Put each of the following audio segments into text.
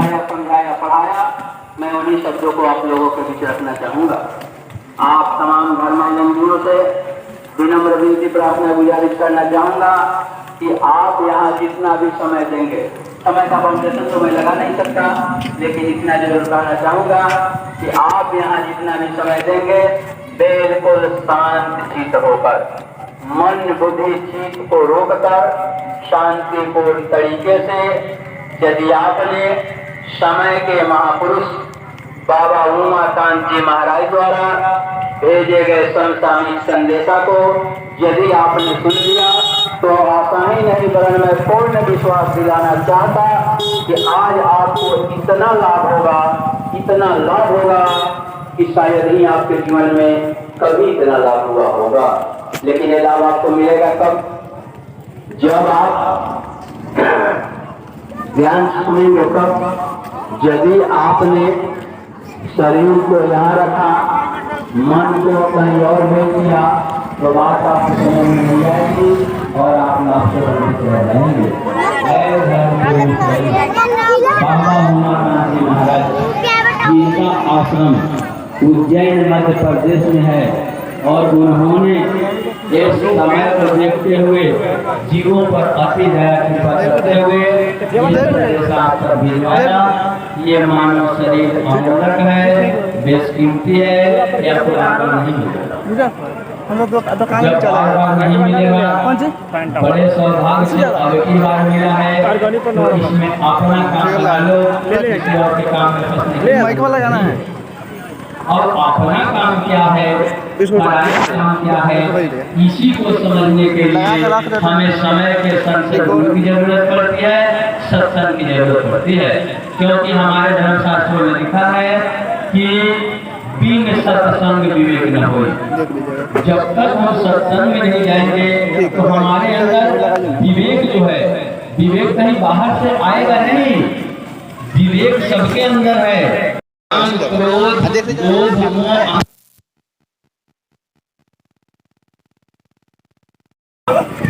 समझाया पढ़ाया, मैं उन्हीं शब्दों को आप लोगों के बीच रखना चाहूँगा। आप तमाम धर्मावलंबियों से विनम्र विनती प्रार्थना गुजारिश करना चाहूँगा कि आप यहाँ जितना भी समय देंगे, समय का फाउंडेशन तो मैं लगा नहीं सकता, लेकिन इतना जरूर कहना चाहूँगा कि आप यहाँ जितना भी समय देंगे बिल्कुल शांत चित्त होकर, मन बुद्धि चित्त को रोककर शांतिपूर्ण तरीके से, यदि आपने समय के महापुरुष बाबा उमाकांत जी महाराज द्वारा भेजे गए समसामयिक संदेशा को यदि आपने सुन लिया तो आशा ही नहीं वरन मैं पूर्ण विश्वास दिलाना चाहता कि आज आपको इतना लाभ होगा कि शायद ही आपके जीवन में कभी इतना लाभ हुआ होगा। लेकिन ये लाभ आपको मिलेगा कब? जब आप ध्यान सुनेंगे कब? यदि आपने शरीर को यहाँ रखा, मन को कहीं और भेज दिया तो बात आपको समझ में नहीं आएगी और आप रहेंगे। बाबा उमाकांत जी महाराज जी का आश्रम उज्जैन मध्य प्रदेश में है और उन्होंने इस समय को देखते हुए जीवों पर अति दया कृपा करते हुए भिजवाया। ये मानव शरीर अमूल्य है, बेशकीमती है, या पुराना नहीं मिलेगा, हम लोग दुकान जब बार नहीं मिलेगा। बड़े सौभाग्य से अब की बार मिला है तो इसमें अपना काम लगा लो, किसी और के काम में फंसने माइक वाला गाना है। और अपना काम क्या है, काम क्या है, इसी को समझने के लिए हमें समय के संग से गुरु की जरूरत पड़ती है, सत्संग की जरूरत पड़ती है। क्योंकि हमारे धर्मशास्त्रों में लिखा है कि बिन सत्संग विवेक न हो। जब तक हम सत्संग में नहीं जाएंगे तो हमारे अंदर विवेक जो है, विवेक कहीं बाहर से आएगा नहीं, विवेक सबके अंदर है।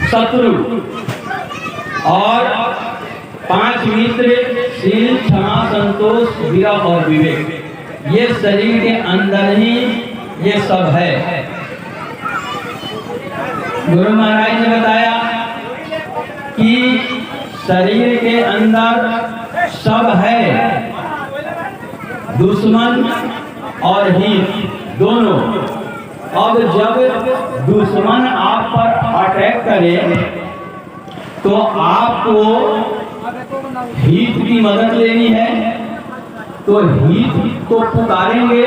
शत्रु और 5 मित्र शील, क्षमा, संतोष, विरह और विवेक, ये शरीर के अंदर ही ये सब है। गुरु महाराज ने बताया कि शरीर के अंदर सब है, दुश्मन और हित दोनों। अब जब दुश्मन आप पर अटैक करे तो आपको हित की मदद लेनी है, तो हित को पुकारेंगे,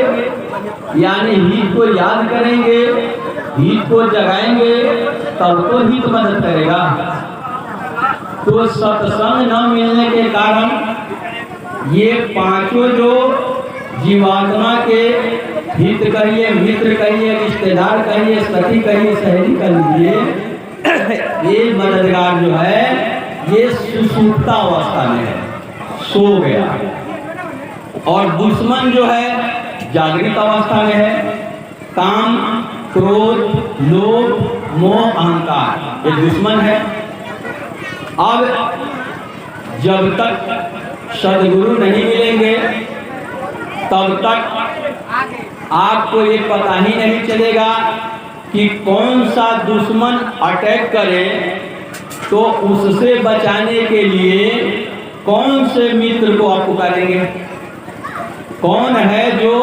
यानी हित को याद करेंगे, हित को जगाएंगे, तब तो हित मदद करेगा। तो सत्संग न मिलने के कारण ये पांचों जो जीवात्मा के हित कहिए, मित्र कहिए, रिश्तेदार कहिए, सखी कहिए, सहेली कहिए, ये मददगार जो है ये सुसुप्ता अवस्था में है, सो गया। और दुश्मन जो है जागृत अवस्था में है। काम, क्रोध, लोभ, मोह, अहंकार, ये दुश्मन है। अब जब तक सदगुरु नहीं मिलेंगे तब तक आपको ये पता ही नहीं चलेगा कि कौन सा दुश्मन अटैक करे, तो उससे बचाने के लिए कौन से मित्र को आप पुकारेंगे, कौन है जो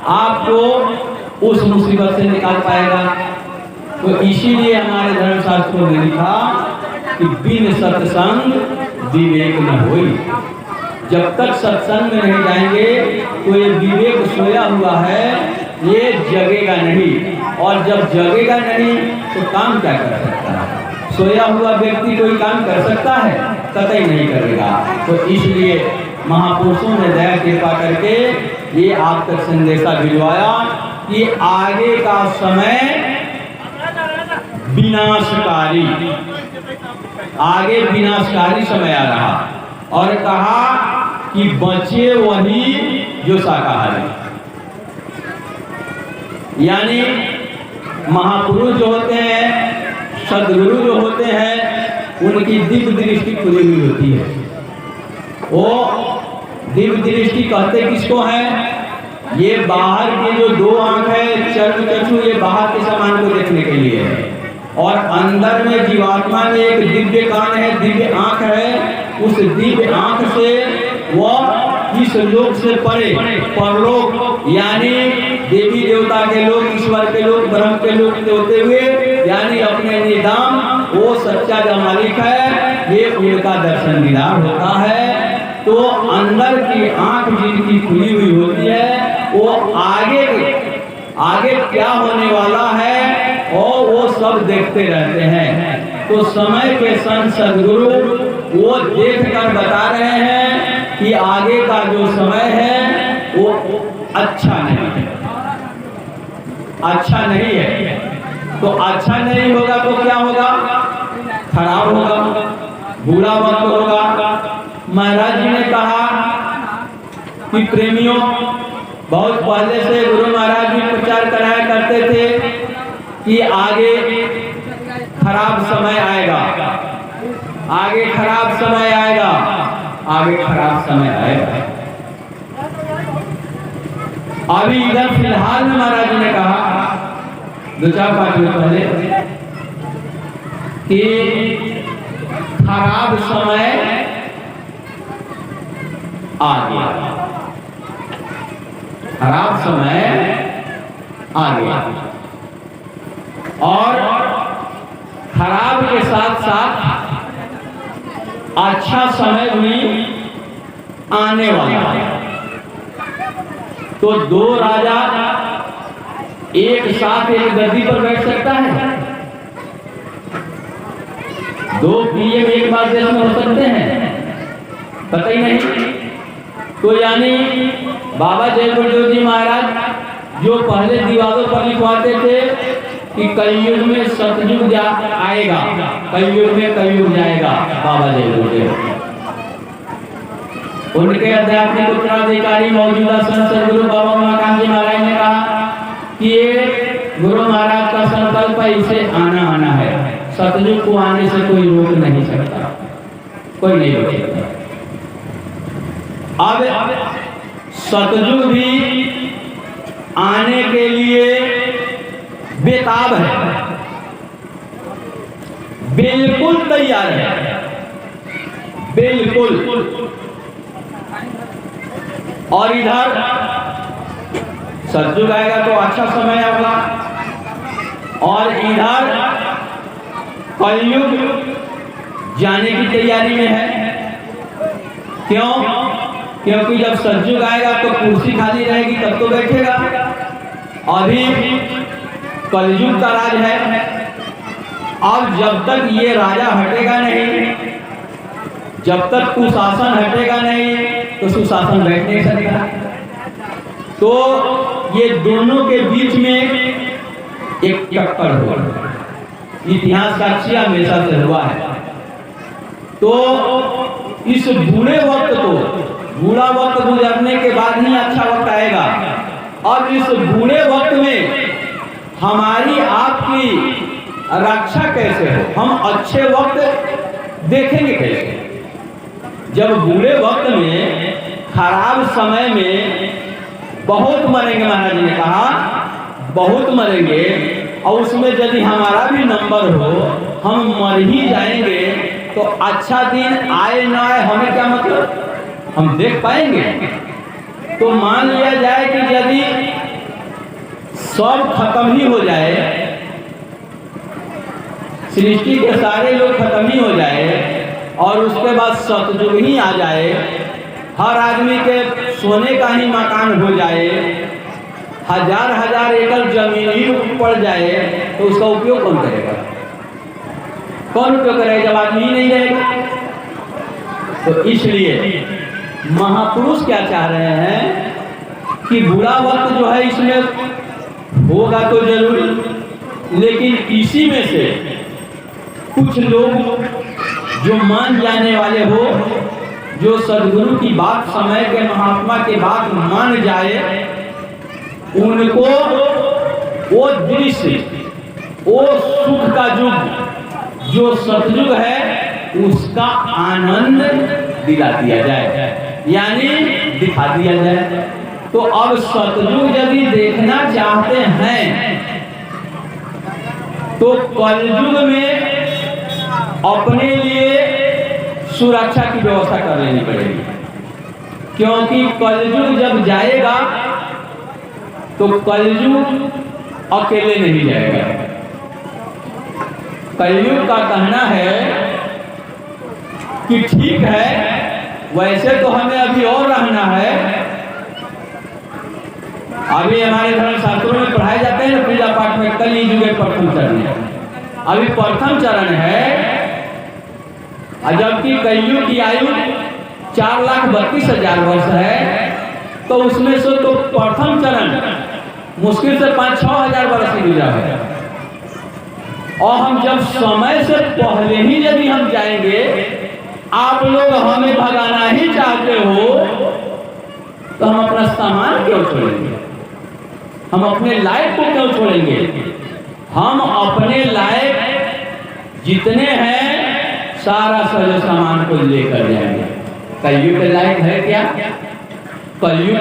आपको उस मुसीबत से निकाल पाएगा। तो इसीलिए हमारे धर्मशास्त्रों ने लिखा कि बिन सत्संग विवेक न होई। जब तक सत्संग में नहीं जाएंगे तो ये विवेक सोया हुआ है, ये जगेगा नहीं। और जब जगेगा नहीं तो काम क्या कर सकता है? सोया हुआ व्यक्ति कोई काम कर सकता है? कतई नहीं करेगा। तो इसलिए महापुरुषों ने दया कृपा करके ये आप तक संदेशा भिजवाया कि आगे का समय विनाशकारी, आगे विनाशकारी समय आ रहा, और कहा कि बचे वही जो शाकाहारी। यानी महापुरुष जो होते हैं, सदगुरु जो होते हैं, उनकी दिव्य दृष्टि खुली हुई होती है। वो दिव्य दृष्टि कहते किसको है? ये बाहर के जो दो आंख है, चर्म चक्षु, ये बाहर के सामान को देखने के लिए है, और अंदर में जीवात्मा में एक दिव्य कान है, दिव्य आंख है। उस दिव्य आंख से वह इस लोक से परे परलोक यानी देवी देवता के लोग, ईश्वर के लोग, ब्रह्म के लोग होते हुए यानी अपने निधान वो सच्चा जो मालिक है, ये उनका दर्शन दीदार होता है। तो अंदर की आंख जिनकी खुली हुई होती है, वो आगे क्या होने वाला है और वो सब देखते रहते हैं। तो समय के संत सदगुरु वो देख कर बता रहे हैं कि आगे का जो समय है वो अच्छा नहीं है, अच्छा नहीं है। तो अच्छा नहीं होगा तो क्या होगा? खराब होगा, बुरा वक्त होगा। महाराज जी ने कहा कि प्रेमियों, बहुत पहले से गुरु महाराज जी प्रचार कराया करते थे कि आगे खराब समय आएगा, आगे खराब समय आएगा, आगे खराब समय आएगा। अभी इधर फिलहाल में महाराज जी ने कहा 2-4 पार्टियों पहले कि खराब समय आ गया, खराब समय आ गया, और खराब के साथ साथ अच्छा समय भी आने वाला है। तो दो राजा एक साथ एक गद्दी पर बैठ सकता है? दो पीएम एक बार देश में हो सकते हैं? पता ही नहीं। तो यानी बाबा जय गुरुदेव जी महाराज जो पहले दीवारों पर लिखवाते थे कि कलयुग में सतयुग आएगा, कलयुग में कलयुग जाएगा, बाबा जय गुरुदेव। उनके आध्यात्मिक उत्तराधिकारी मौजूदा संत सदगुरु बाबा उमाकांत जी महाराज ने कहा कि ये गुरु महाराज का संकल्प है, इसे आना है। सतयुग को आने से कोई रोक नहीं सकता, कोई नहीं रोक सकता। अब सतयुग भी आने के लिए बेताब है, बिल्कुल तैयार है, बिल्कुल। और इधर सतयुग आएगा तो अच्छा समय होगा, और इधर कलयुग जाने की तैयारी में है। क्यों? क्योंकि जब सतयुग आएगा तो कुर्सी खाली रहेगी, तब तो बैठेगा। अभी कलयुग का राज है। अब जब तक ये राजा हटेगा नहीं, जब तक कुशासन हटेगा नहीं, तो सुशासन बैठ नहीं सकेगा। तो ये दोनों के बीच में एक टक्कर होगा। इतिहास साक्षी हमेशा से हुआ है। तो इस बुरे वक्त को, बुरा वक्त गुजरने के बाद ही अच्छा वक्त आएगा। अब इस बुरे वक्त में हमारी आपकी रक्षा कैसे हो? हम अच्छे वक्त देखेंगे कैसे? जब बुरे वक्त में, खराब समय में बहुत मरेंगे, महाराज जी ने कहा बहुत मरेंगे, और उसमें यदि हमारा भी नंबर हो, हम मर ही जाएंगे, तो अच्छा दिन आए ना आए हमें क्या मतलब? हम देख पाएंगे? तो मान लिया जाए कि यदि सब खत्म ही हो जाए, सृष्टि के सारे लोग खत्म ही हो जाए, और उसके बाद सतयुग ही आ जाए, हर आदमी के सोने का ही मकान हो जाए, हजार एकड़ जमीन ही पड़ जाए, तो उसका उपयोग कौन करेगा? कौन उपयोग करेगा जब आदमी ही नहीं रहेगा? तो इसलिए महापुरुष क्या चाह रहे हैं कि बुरा वक्त जो है इसमें होगा तो जरूरी, लेकिन इसी में से कुछ लोग जो मान जाने वाले हो, जो सदगुरु की बात, समय के महात्मा की बात मान जाए, उनको वो दृश्य, वो सुख का युग जो सतयुग है, उसका आनंद दिला दिया जाए। यानी दिखा दिया जाए। तो अब सतयुग यदि देखना चाहते हैं तो कलयुग में अपने लिए सुरक्षा की व्यवस्था कर लेनी पड़ेगी, क्योंकि कलयुग जब जाएगा तो कलयुग अकेले नहीं जाएगा। कलयुग का कहना है कि ठीक है, वैसे तो हमें अभी और रहना है। अभी हमारे धर्मशास्त्रों में पढ़ाए जाते हैं पूजा पाठ में कलयुग के प्रथम चरण है। अभी प्रथम चरण है, जबकि कलयुग की आयु 4,32,000 वर्ष है, तो उसमें से तो प्रथम चरण मुश्किल से 5-6 हजार वर्ष की गुजरा है। और हम जब समय से पहले ही यदि हम जाएंगे, आप लोग हमें भगाना ही चाहते हो, तो हम अपना सामान क्यों छोड़ेंगे? हम अपने लायक को क्यों छोड़ेंगे? हम अपने लायक जितने हैं सारा सारे सामान को लेकर जाएंगे। कलयुग के लायक है क्या? कलयुग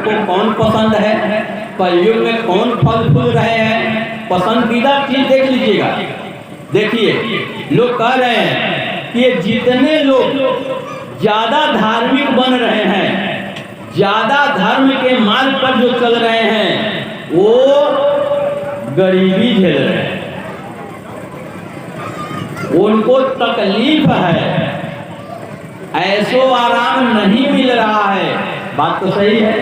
को कौन पसंद है? कलयुग में कौन फल फूल रहे हैं? पसंदीदा चीज देख लीजिएगा। देखिए, लोग कह रहे हैं कि जितने लोग ज्यादा धार्मिक बन रहे हैं, ज्यादा धर्म के मार्ग पर जो चल रहे हैं, वो गरीबी झेल रहे हैं, उनको तकलीफ है, ऐसो आराम नहीं मिल रहा है। बात तो सही है,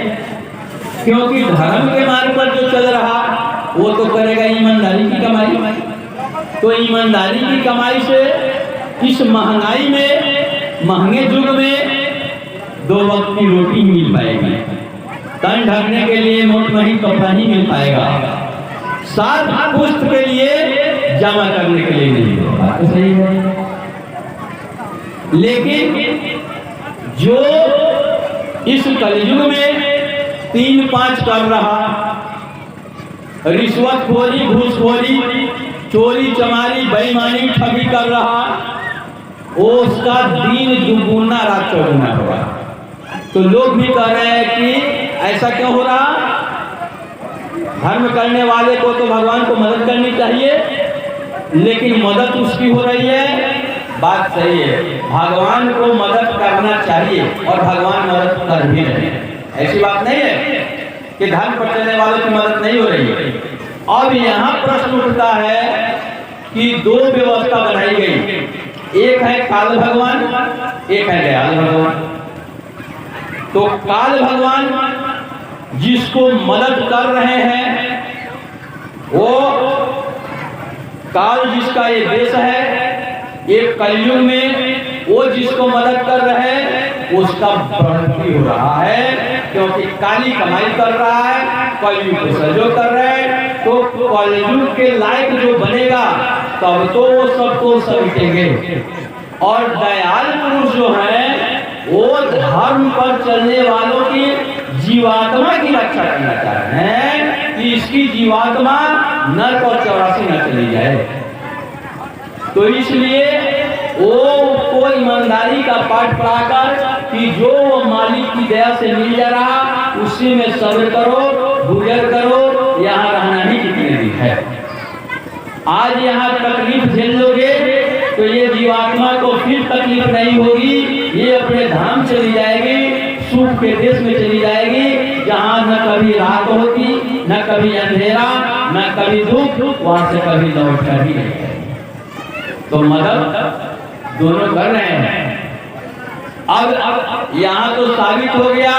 क्योंकि धर्म के मार्ग पर जो चल रहा वो तो करेगा ईमानदारी की कमाई। तो ईमानदारी की कमाई से इस महंगाई में, महंगे युग में 2 वक्त की रोटी मिल पाएगी, तन ढकने के लिए मोटमही कपड़ा ही मिल पाएगा, साथ पुष्ट के लिए जमा करने के लिए नहीं होगा। तो सही है, लेकिन जो इस कलयुग में 3-5 कर रहा, रिश्वतखोरी, घूसखोरी, चोरी चमारी, बेईमानी, ठगी कर रहा, उसका दिन दुगुना रात चौगुना होगा। तो लोग भी कह रहे हैं कि ऐसा क्यों हो रहा? धर्म करने वाले को तो भगवान को मदद करनी चाहिए, लेकिन मदद उसकी हो रही है। बात सही है, भगवान को मदद करना चाहिए और भगवान मदद कर भी रहे हैं। ऐसी बात नहीं है कि धर्म पर चलने वालों की मदद नहीं हो रही है। अब यहाँ प्रश्न उठता है कि 2 व्यवस्था बनाई गई, एक है काल भगवान, एक है दयाल भगवान। तो काल भगवान जिसको मदद कर रहे हैं, वो काल जिसका ये देश है, एक कलयुग में वो जिसको मदद कर रहे हैं उसका बढ़ती हो रहा है, क्योंकि काली कमाई कर रहा है, कलयुग को सहयोग कर रहे हैं। तो कलयुग के लायक जो बनेगा तब तो वो सबको समेटेंगे। और दयाल पुरुष जो है वो धर्म पर चलने वालों की जीवात्मा की रक्षा करना चाह रहे हैं कि इसकी जीवात्मा नरक और 84 न चली जाए। तो इसलिए वो ईमानदारी का पाठ पढ़ाकर कि जो वो मालिक की दया से मिल जा रहा उसी में सब्र करो, गुजर करो, यहाँ रहना ही कितने दिन है। आज यहाँ तकलीफ झेल लोगे तो ये जीवात्मा को फिर तकलीफ नहीं होगी, ये अपने धाम चली जाएगी, सुख के देश में चली जाएगी, जहाँ न कभी रात होती, न कभी अंधेरा, न कभी दुख, वहां से कभी लौट कर ही नहीं। तो मदद दोनों कर रहे हैं। अब यहाँ तो साबित हो गया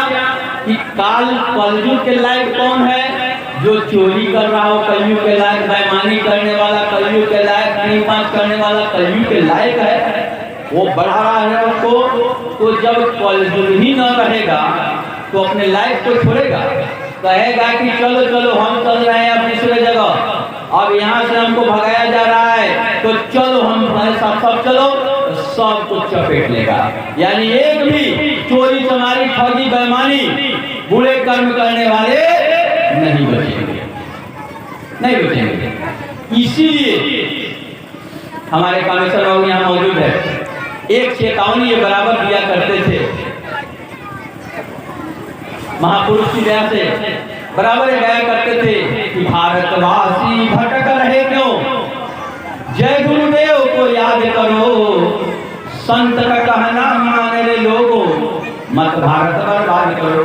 कि कलयुग के लायक कौन है? जो चोरी कर रहा हो कलयुग के लायक, बेईमानी करने वाला कलयुग के लायक, 3-5 करने वाला कलयुग के लायक है, वो बढ़ा रहा है उसको। तो जब कलयुग ही न रहेगा तो अपने लायक को छोड़ेगा, कहेगा कि चलो चलो हम चल रहे हैं अब दूसरे जगह, अब यहाँ से हमको भगाया जा रहा है तो चलो हम हमारे साथ सब चलो, सब कुछ चपेट लेगा। यानी एक भी चोरी चमारी, ठगी, बेईमानी, बुरे कर्म करने वाले नहीं बचेंगे, नहीं बचेंगे। इसीलिए हमारे कामेश्वर बाबू यहाँ मौजूद है, एक चेतावनी ये बराबर दिया करते थे महापुरुष की दया से बराबर गाया करते थे कि भारतवासी भटक रहे क्यों, जय गुरुदेव को याद करो, संत का कहना माने रे लोगों, मत भारत बर्बाद करो।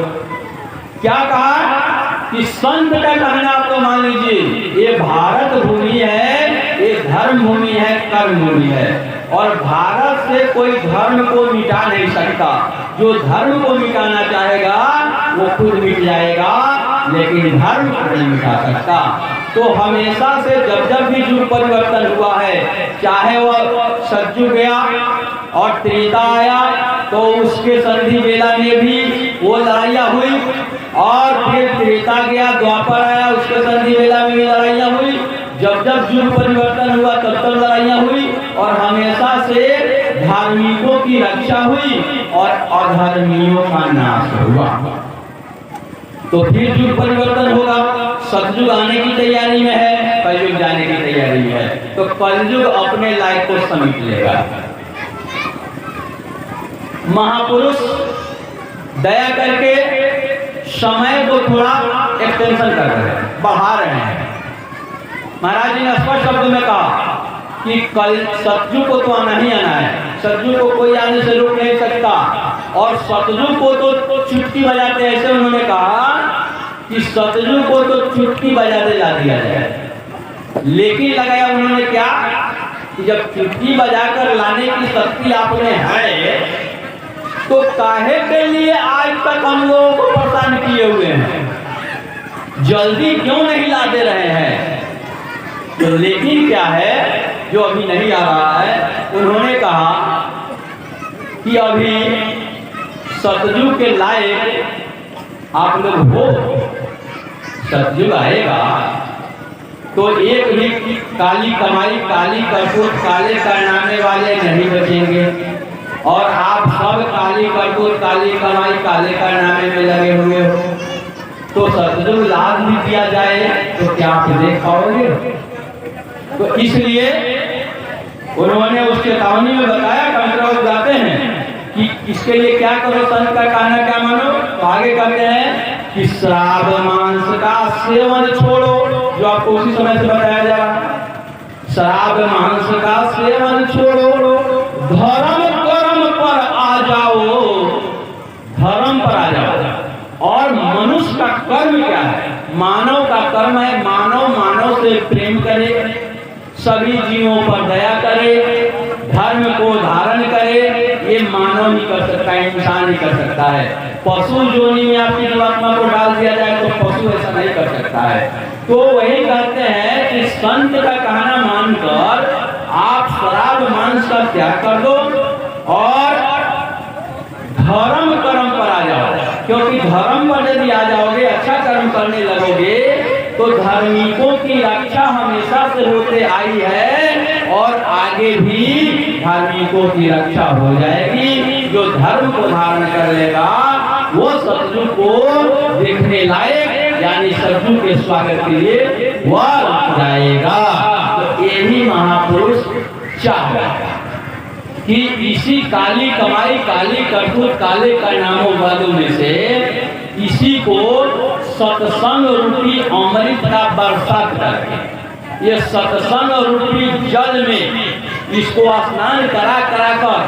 क्या कहा कि संत का कहना आप तो मान लीजिए, ये भारत भूमि है, ये धर्म भूमि है, कर्म भूमि है, और भारत से कोई धर्म को मिटा नहीं सकता। जो धर्म को मिटाना चाहेगा वो खुद मिट जाएगा, लेकिन धर्म को नहीं मिटा सकता। तो हमेशा से जब जब भी युग परिवर्तन हुआ है, चाहे वह सतयुग गया और त्रेता आया, तो उसके संधि बेला में भी वो लड़ाइयाँ हुई, और फिर त्रेता गया, द्वापर आया, उसके संधि बेला में भी लड़ाइयाँ हुई। जब जब युग परिवर्तन हुआ तब तक लड़ाइयाँ हुई, और हमेशा से धार्मिकों की रक्षा हुई और अधर्मियों का नाश हुआ। तो फिर युग परिवर्तन होगा, सतयुग आने की तैयारी में है, कलयुग जाने की तैयारी में है, तो कलयुग अपने लायक को समेट लेगा। महापुरुष दया करके समय को थोड़ा एक्सटेंशन कर रहे हैं, बढ़ा रहे हैं। महाराज जी ने स्पष्ट शब्द में कहा कि कल सतयुग को तो आना ही आना है, सतयुग को कोई आने से रोक नहीं सकता, और सतयुग को तो चुटकी बजाते, ऐसे उन्होंने कहा कि सतयुग को तो चुटकी बजाते ला दिया जाए। लेकिन लगाया उन्होंने क्या कि जब चुटकी बजाकर लाने की शक्ति आपने है, तो काहे के लिए आज तक हम लोगों को परेशान किए हुए हैं, जल्दी क्यों नहीं ला दे रहे हैं। तो लेकिन क्या है जो अभी नहीं आ रहा है, उन्होंने कहा कि अभी सतयुग के लायक आप लोग हो, सतयुग आएगा तो एक भी काली कमाई, काली करतूत, काले करनाने वाले नहीं बचेंगे, और आप सब काली करतूत, काली कमाई, काले करनाने में लगे हुए हो। तो सतयुग लाभ भी दिया जाए तो क्या आप देख पाओगे। तो इसलिए उन्होंने उस चेतावनी में बताया, कंट्रोल जाते हैं कि इसके लिए क्या करो, संत का कहना क्या मानो। तो आगे कहते हैं कि श्राद्ध मांस का सेवन छोड़ो, जो आपको उसी समय से बताया जा रहा, श्राद्ध मांस का सेवन छोड़ो, धर्म कर्म पर आ जाओ, धर्म पर आ जाओ। और मनुष्य का कर्म क्या है, मानव का कर्म है, मानव से प्रेम करे, सभी जीवों पर दया करे, धर्म को धारण करे। ये मानव ही कर सकता है, इंसान ही कर सकता है। पशु योनि में आपकी जीवात्मा को डाल दिया जाए तो पशु ऐसा नहीं कर सकता है। तो वही कहते हैं कि संत का कहना मानकर आप श्राद्ध मांस का त्याग कर दो और धर्म कर्म पर आ जाओ, क्योंकि धर्म पर यदि आ जाओगे, अच्छा कर्म करने लगोगे, तो धार्मिकों की रक्षा हमेशा से होते आई है और आगे भी धार्मिकों की रक्षा हो जाएगी। जो धर्म को धारण कर लेगा वो सतयुग को देखने लायक, यानी सतयुग के स्वागत के लिए वह जाएगा। तो यही महापुरुष चाह रहा है कि इसी काली कमाई, काली करतूत, काले कारनामों वालों में से इसी को सत्संग रूपी अमृत का बरसात करके, ये सत्संग रूपी जल में इसको स्नान करा कर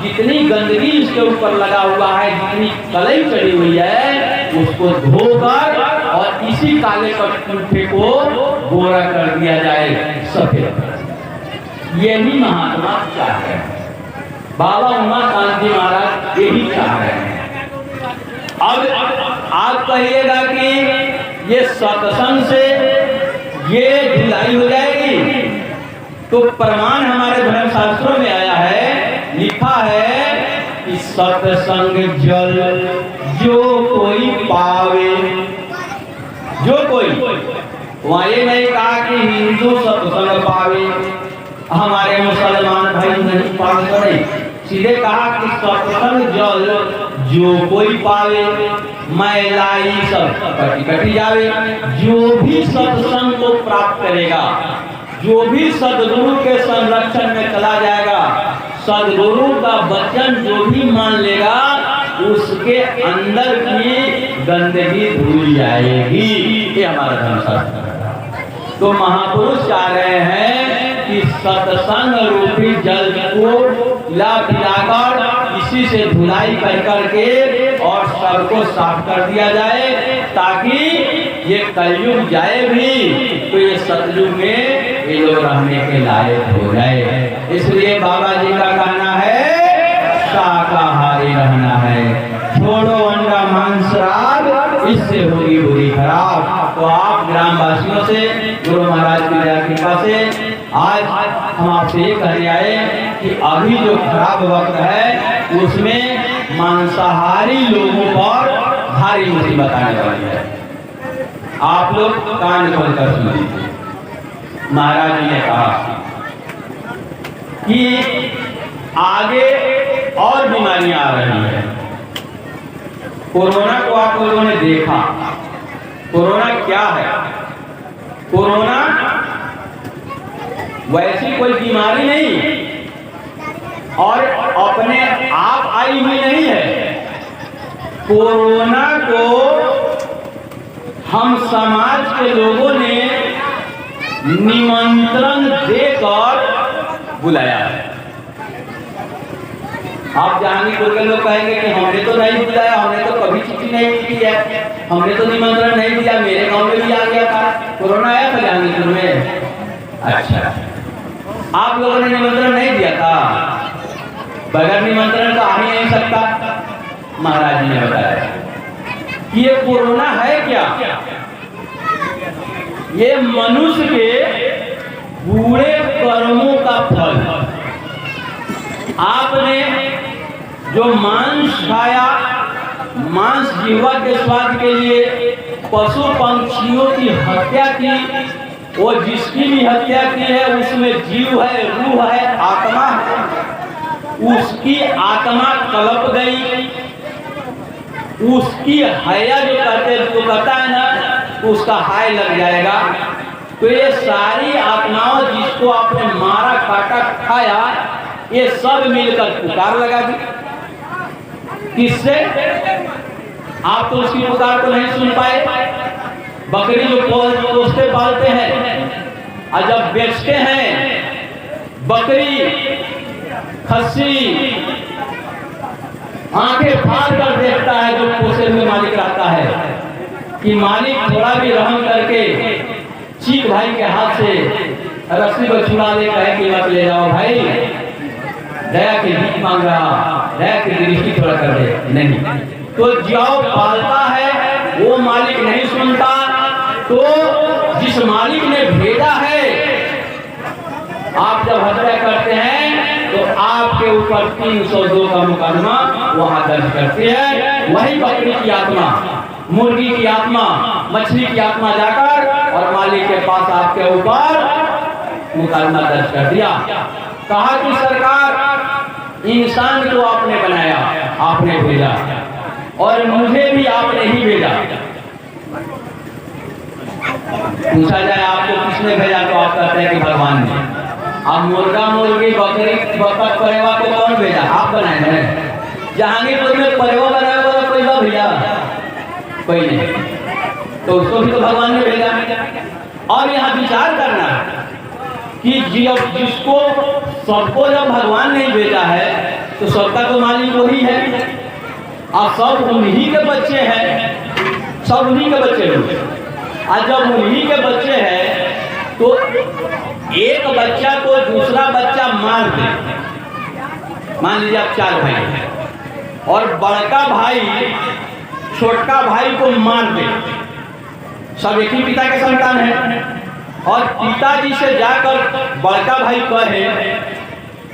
जितनी गंदगी इसके ऊपर लगा हुआ है, जितनी कलई चढ़ी हुई है, उसको धोकर और इसी काले कटकुठे को गोरा कर दिया जाए सफेद। यही महात्मा चाह रहे हैं, बाबा उमाकांत जी महाराज यही चाह रहे हैं। अब आप कहिएगा कि ये सत्संग से ये ढिलाई हो जाएगी, तो प्रमाण हमारे धर्म शास्त्रों में आया है, लिखा है कि सत्संग जल जो कोई पावे, जो कोई, वहां ये नहीं कहा कि हिंदू सत्संग पावे, हमारे मुसलमान भाई नहीं पावे, सीधे कहा कि सत्संग जल जो कोई पावे, मैलाई सब कटी कटी जावे। जो भी सत्संग को प्राप्त करेगा, जो भी सदगुरु के संरक्षण में चला जाएगा, सदगुरु का वचन जो भी मान लेगा, उसके अंदर की गंदगी धुल जाएगी। ये हमारा धर्मशास्त्र है। तो महापुरुष चाह रहे हैं कि सत्संग रूपी जल को ला पिलाकर इसी से धुलाई कर करके और सबको साफ कर दिया जाए, ताकि ये कलयुग जाए भी तो ये सतयुग में ये लोग रहने के लायक हो जाए। इसलिए बाबा जी का कहना है शाकाहारी रहना है, छोड़ो अंडा मांस राग, इससे होगी बुरी खराब। तो आप ग्रामवासियों से गुरु महाराज की दया कृपा से आज हम आपसे ये कहने आए कि अभी जो खराब वक्त है उसमें मांसाहारी लोगों पर भारी मुसीबत आने वाली है। आप लोग कान खोलकर सुन लीजिए। महाराज जी ने कहा कि आगे और बीमारियां आ रही है। कोरोना को आप लोगों ने देखा। कोरोना क्या है? कोरोना वैसी कोई बीमारी नहीं और अपने आप आई हुई नहीं है। कोरोना को हम समाज के लोगों ने निमंत्रण देकर बुलाया है। आप जहांगीरपुर के लोग कहेंगे कि हमने तो नहीं बुलाया, हमने तो कभी चिट्ठी नहीं की है, हमने तो निमंत्रण नहीं दिया, मेरे गांव में भी आ गया था, कोरोना आया था जहांगीरपुर में। अच्छा, आप लोगों ने निमंत्रण नहीं दिया था? बगैर निमंत्रण तो आ ही नहीं सकता। महाराज जी ने बताया कि ये कोरोना है क्या? ये मनुष्य के बुरे कर्मों का फल। आपने जो मांस खाया, मांस जीवा के स्वाद के लिए पशु पंछियों की हत्या की, वो जिसकी भी हत्या की है उसमें जीव है, रूह है, आत्मा है। उसकी आत्मा कलप गई, उसकी हया जो कहता है ना, उसका हाय लग जाएगा। तो ये सारी आत्माओं जिसको आपने मारा काटा खाया, ये सब मिलकर पुकार लगा दी। किससे? आप तो उसकी पुकार को नहीं सुन पाए। बकरी जो पोसते पालते हैं और जब बेचते हैं, बकरी खस्सी आंखें फाड़ कर देखता है जो पोसे हुए मालिक रहता है कि मालिक थोड़ा भी रहम करके चीख भाई के हाथ से रस्सी को छुड़ा दे, कहे कि मत ले जाओ भाई, दया की भीख मांग रहा, दया की दृष्टि थोड़ा कर दे। नहीं, तो जो पालता है वो मालिक नहीं सुनता। तो जिस मालिक ने भेजा है, आप जब हत्या करते हैं तो आपके ऊपर 302 का मुकदमा वहां दर्ज करते हैं। वही बकरी की आत्मा, मुर्गी की आत्मा, मछली की आत्मा जाकर और मालिक के पास आपके ऊपर मुकदमा दर्ज कर दिया। कहा कि सरकार, इंसान को आपने बनाया, आपने भेजा और मुझे भी आपने ही भेजा। पूछा जाए आपको किसने भेजा, तो आप कहते हैं कि भगवान ने। अब मुर्गा, मुर्गी, बकरी, बतख, परेवा को कौन भेजा? आप बनाए हैं। जहांगीरपुर में परेवा बनाया हुआ कोई था भैया? कोई नहीं। तो उसको भी तो भगवान ने भेजा। और यहाँ विचार करना कि जिसको सबको जब भगवान ने भेजा है तो सबका तो मालिक वही है और सब उन्हीं के बच्चे हैं, सब उन्हीं के बच्चे हैं। और जब उन्हीं के बच्चे हैं तो एक बच्चा को दूसरा बच्चा मार दे, मान लीजिए आप 4 भाई हैं और बड़का भाई छोटका भाई को मार दे, सब एक ही पिता के संतान है, और पिताजी से जाकर बड़का भाई कहे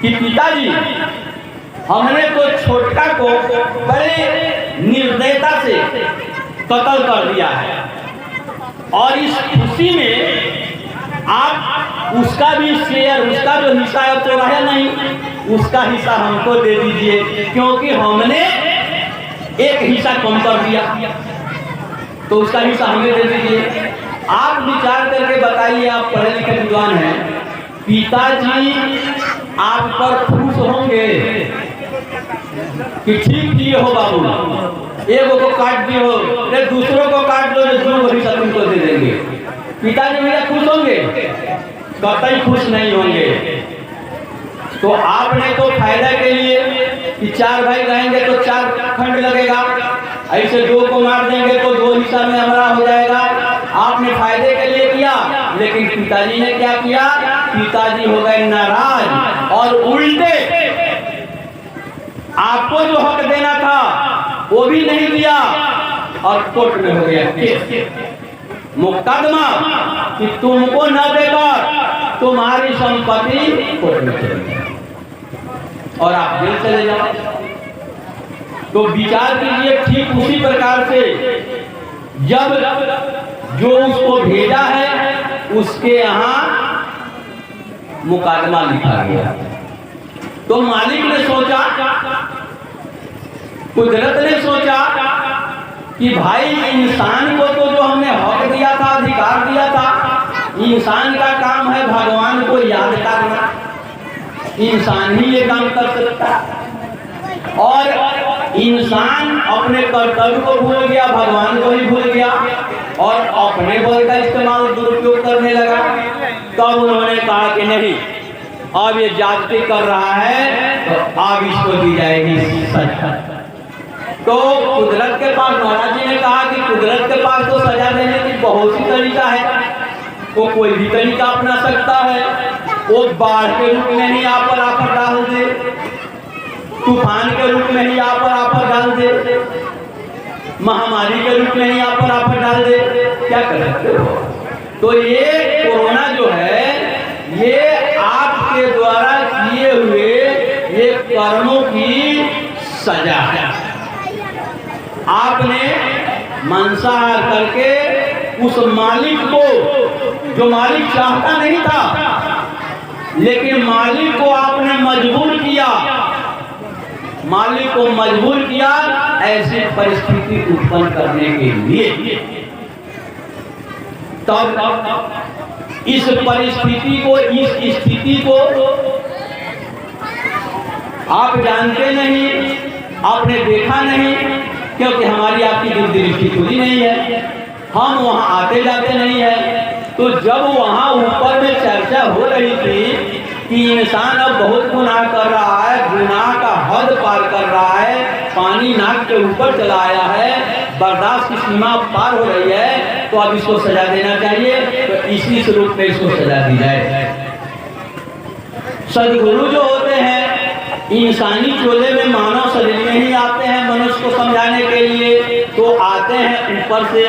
कि पिताजी, हमने तो छोटका को बड़े निर्दयता से कत्ल कर दिया है और इस खुशी में आप उसका भी शेयर, उसका जो हिस्सा है तो रहा नहीं, उसका हिस्सा हमको दे दीजिए, क्योंकि हमने एक हिस्सा कम कर दिया, तो उसका हिस्सा हमें दे दीजिए। आप विचार करके बताइए, आप पढ़े लिखे विद्वान हैं, पिताजी आप पर खुश होंगे कि ठीक किए हो बाबू, एगो को काट दिए हो, दूसरों को काट दो, जो वही सब तुमको दे देंगे। पिताजी भैया खुश होंगे? कतई खुश नहीं होंगे। तो आपने तो फायदा के लिए कि 4 भाई रहेंगे तो 4 खंड लगेगा, ऐसे 2 को मार देंगे तो 2 हिस्सा में हमारा हो जाएगा। आपने फायदे के लिए किया, लेकिन पिताजी ने क्या किया? पिताजी हो गए नाराज और उल्टे आपको जो हक देना था वो भी नहीं दिया और कोर्ट में हो गया केस, मुकदमा कि तुमको न देकर तुम्हारी संपत्ति कोर्ट में चली गई और आप जेल चले जाओ। तो विचार कीजिए, ठीक उसी प्रकार से जब जो उसको भेजा है उसके यहाँ मुकदमा लिखा गया, तो मालिक ने सोचा, कुदरत ने सोचा कि भाई इंसान को तो जो हमने हक दिया था, अधिकार दिया था, इंसान का काम है भगवान को याद करना, इंसान ही ये काम कर सकता। और इंसान अपने कर्तव्य को भूल गया, भगवान को ही भूल गया और अपने बल का इस्तेमाल दुरुपयोग करने लगा। तब उन्होंने कहा कि नहीं, अब ये जाति कर रहा है तो अब इसको दी जाएगी सजा। तो कुदरत के पास, महाराज जी ने कहा कि कुदरत के पास तो सजा देने की बहुत सी तरीका है, वो कोई भी तरीका अपना सकता है। वो बाढ़ के रूप में ही आप पर आफत डाल दे, तूफान के रूप में ही आप पर आफत डाल दे, महामारी के रूप में ही आप पर आफत डाल दे, क्या कर सकते हो? तो ये कोरोना जो है ये आपके द्वारा किए हुए ये कर्मों की सजा है। आपने मांसाहार करके उस मालिक को, जो मालिक चाहता नहीं था, लेकिन मालिक को आपने मजबूर किया, मालिक को मजबूर किया ऐसी परिस्थिति उत्पन्न करने के लिए। तब इस परिस्थिति को, इस स्थिति को आप जानते नहीं, आपने देखा नहीं, क्योंकि हमारी आपकी दृष्टि खुली नहीं है, हम वहां आते जाते नहीं है। तो जब वहां ऊपर में चर्चा हो रही थी कि इंसान अब बहुत गुनाह कर रहा है, गुनाह का हद पार कर रहा है, पानी नाक के ऊपर चला आया है, बर्दाश्त की सीमा पार हो रही है, तो अब इसको सजा देना चाहिए, तो इसी स्वरूप में इसको सजा दी जाए। सदगुरु जो होते हैं इंसानी चोले में, मानव शरीर में ही आते हैं मनुष्य को समझाने के लिए, तो आते हैं ऊपर से,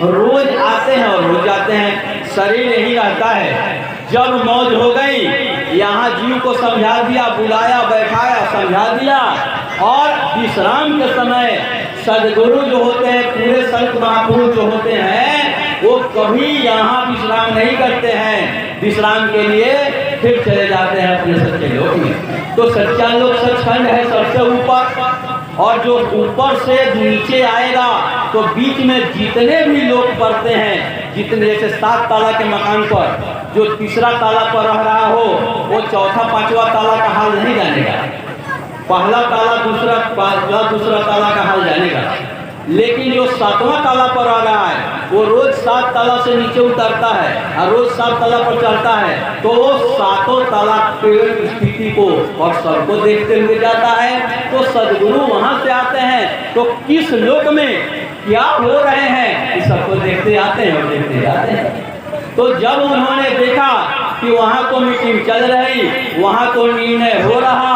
रोज आते हैं और रोज जाते हैं, शरीर यही रहता है। जब मौज हो गई, यहाँ जीव को समझा दिया, बुलाया, बैठाया, समझा दिया, और विश्राम के समय सदगुरु जो होते हैं, पूरे संत महापुरुष जो होते हैं, वो कभी यहाँ विश्राम नहीं करते हैं, विश्राम के लिए फिर चले जाते हैं अपने सच्चे लोक में। तो सच्चा लोक सचखंड है सबसे ऊपर, और जो ऊपर से नीचे आएगा तो बीच में जितने भी लोग पड़ते हैं, जितने, जैसे 7 ताला के मकान पर जो तीसरा ताला पर रह रहा हो, वो चौथा पांचवा ताला का हाल नहीं जानेगा, पहला ताला दूसरा ताला का हाल जानेगा। लेकिन जो 7वां ताला पर आ रहा है वो रोज 7 ताला से नीचे उतरता है और रोज 7 ताला पर चढ़ता है, तो वो 7 ताला की स्थिति को और सबको देखते हुए जाता है। तो सदगुरु वहां से आते हैं तो किस लोक में क्या हो रहे हैं इस सबको देखते आते हैं और देखते जाते हैं। तो जब उन्होंने देखा कि वहां तो मीटिंग चल रही, वहां तो निर्णय हो रहा,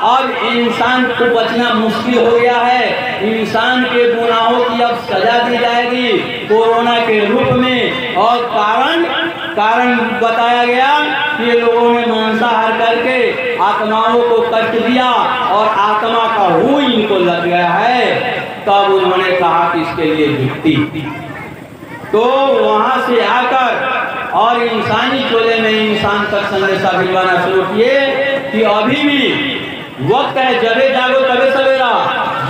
अब इंसान को बचना मुश्किल हो गया है, इंसान के गुनाहों की अब सजा दी जाएगी कोरोना के रूप में, और कारण बताया गया कि लोगों ने मांसाहार करके आत्माओं को कष्ट दिया और आत्मा का हु इनको लग गया है। तब उन्होंने कहा कि इसके लिए जुक्ति, तो वहां से आकर और इंसानी चोले में इंसान तक संदेशा भिजवाना शुरू किए कि अभी भी वक्त है, जबे जागो तबे सवेरा।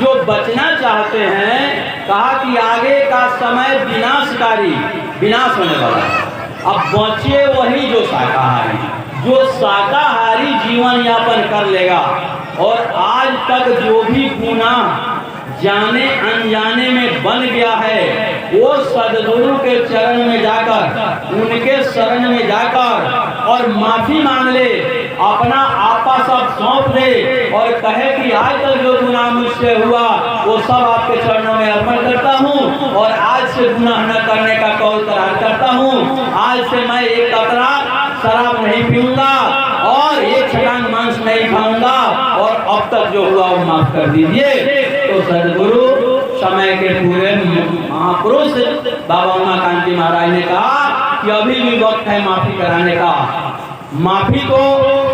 जो बचना चाहते हैं, कहा कि आगे का समय विनाशकारी, विनाश होने वाला है, अब बचे वही जो शाकाहारी जीवन यापन कर लेगा। और आज तक जो भी गुनाह जाने अनजाने में बन गया है, वो सद्गुरु के चरण में जाकर, उनके शरण में जाकर और माफी मांग ले, अपना आपा सब सौंप दे और कहे कि आज तक जो गुनाह मुझसे हुआ वो सब आपके चरणों में अर्पण करता हूँ और आज से गुनाह न करने का कौल करार करता हूँ। आज से मैं एक कतरा शराब नहीं पीऊंगा और एक छटांग मांस नहीं खाऊंगा और अब तक जो हुआ वो माफ कर दीजिए। तो सदगुरु समय के पूरे महापुरुष बाबा उमाकांति महाराज ने कहा कि अभी भी वक्त है माफी कराने का। माफी तो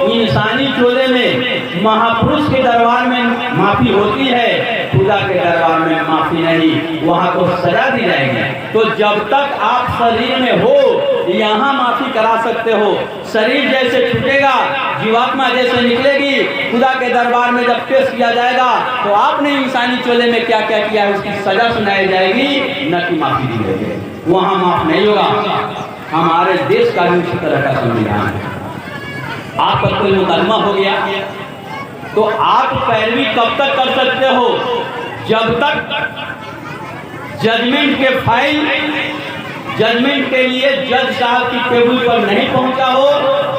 इंसानी चोले में महापुरुष के दरबार में माफी होती है, खुदा के दरबार में माफी नहीं, वहां तो सजा दी जाएगी। तो जब तक आप शरीर में हो यहाँ माफी करा सकते हो। शरीर जैसे छूटेगा, जीवात्मा जैसे निकलेगी, खुदा के दरबार में जब पेश किया जाएगा तो आपने इंसानी चोले में क्या क्या किया उसकी सजा सुनाई जाएगी, न कि माफी दी जाएगी। वहां माफ नहीं होगा। हमारे देश का भी उसी तरह का संविधान है। आप पर कोई मुकदमा हो गया तो आप पैरवी कब तक कर सकते हो? जब तक जजमेंट के फाइल जजमेंट के लिए जज साहब की टेबल पर नहीं पहुंचा हो,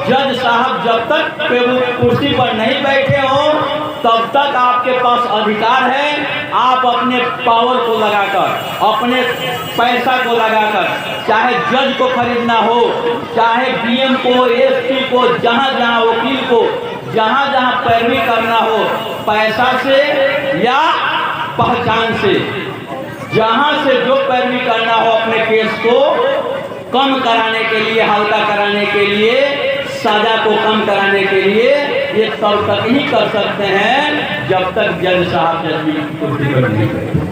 जज साहब जब तक टेबल कुर्सी पर नहीं बैठे हो तब तक आपके पास अधिकार है। आप अपने पावर को लगाकर, अपने पैसा को लगाकर, चाहे जज को खरीदना हो, चाहे डीएम को, एसपी को, जहां जहां वकील को, जहां जहां पैरवी करना हो, पैसा से या पहचान से, जहां से जो पैरवी करना हो अपने केस को कम कराने के लिए, हल्का कराने के लिए, सजा को कम कराने के लिए ये तब तक ही कर सकते हैं जब तक जज साहब जजमेंट की कुर्सी पर नहीं बैठे।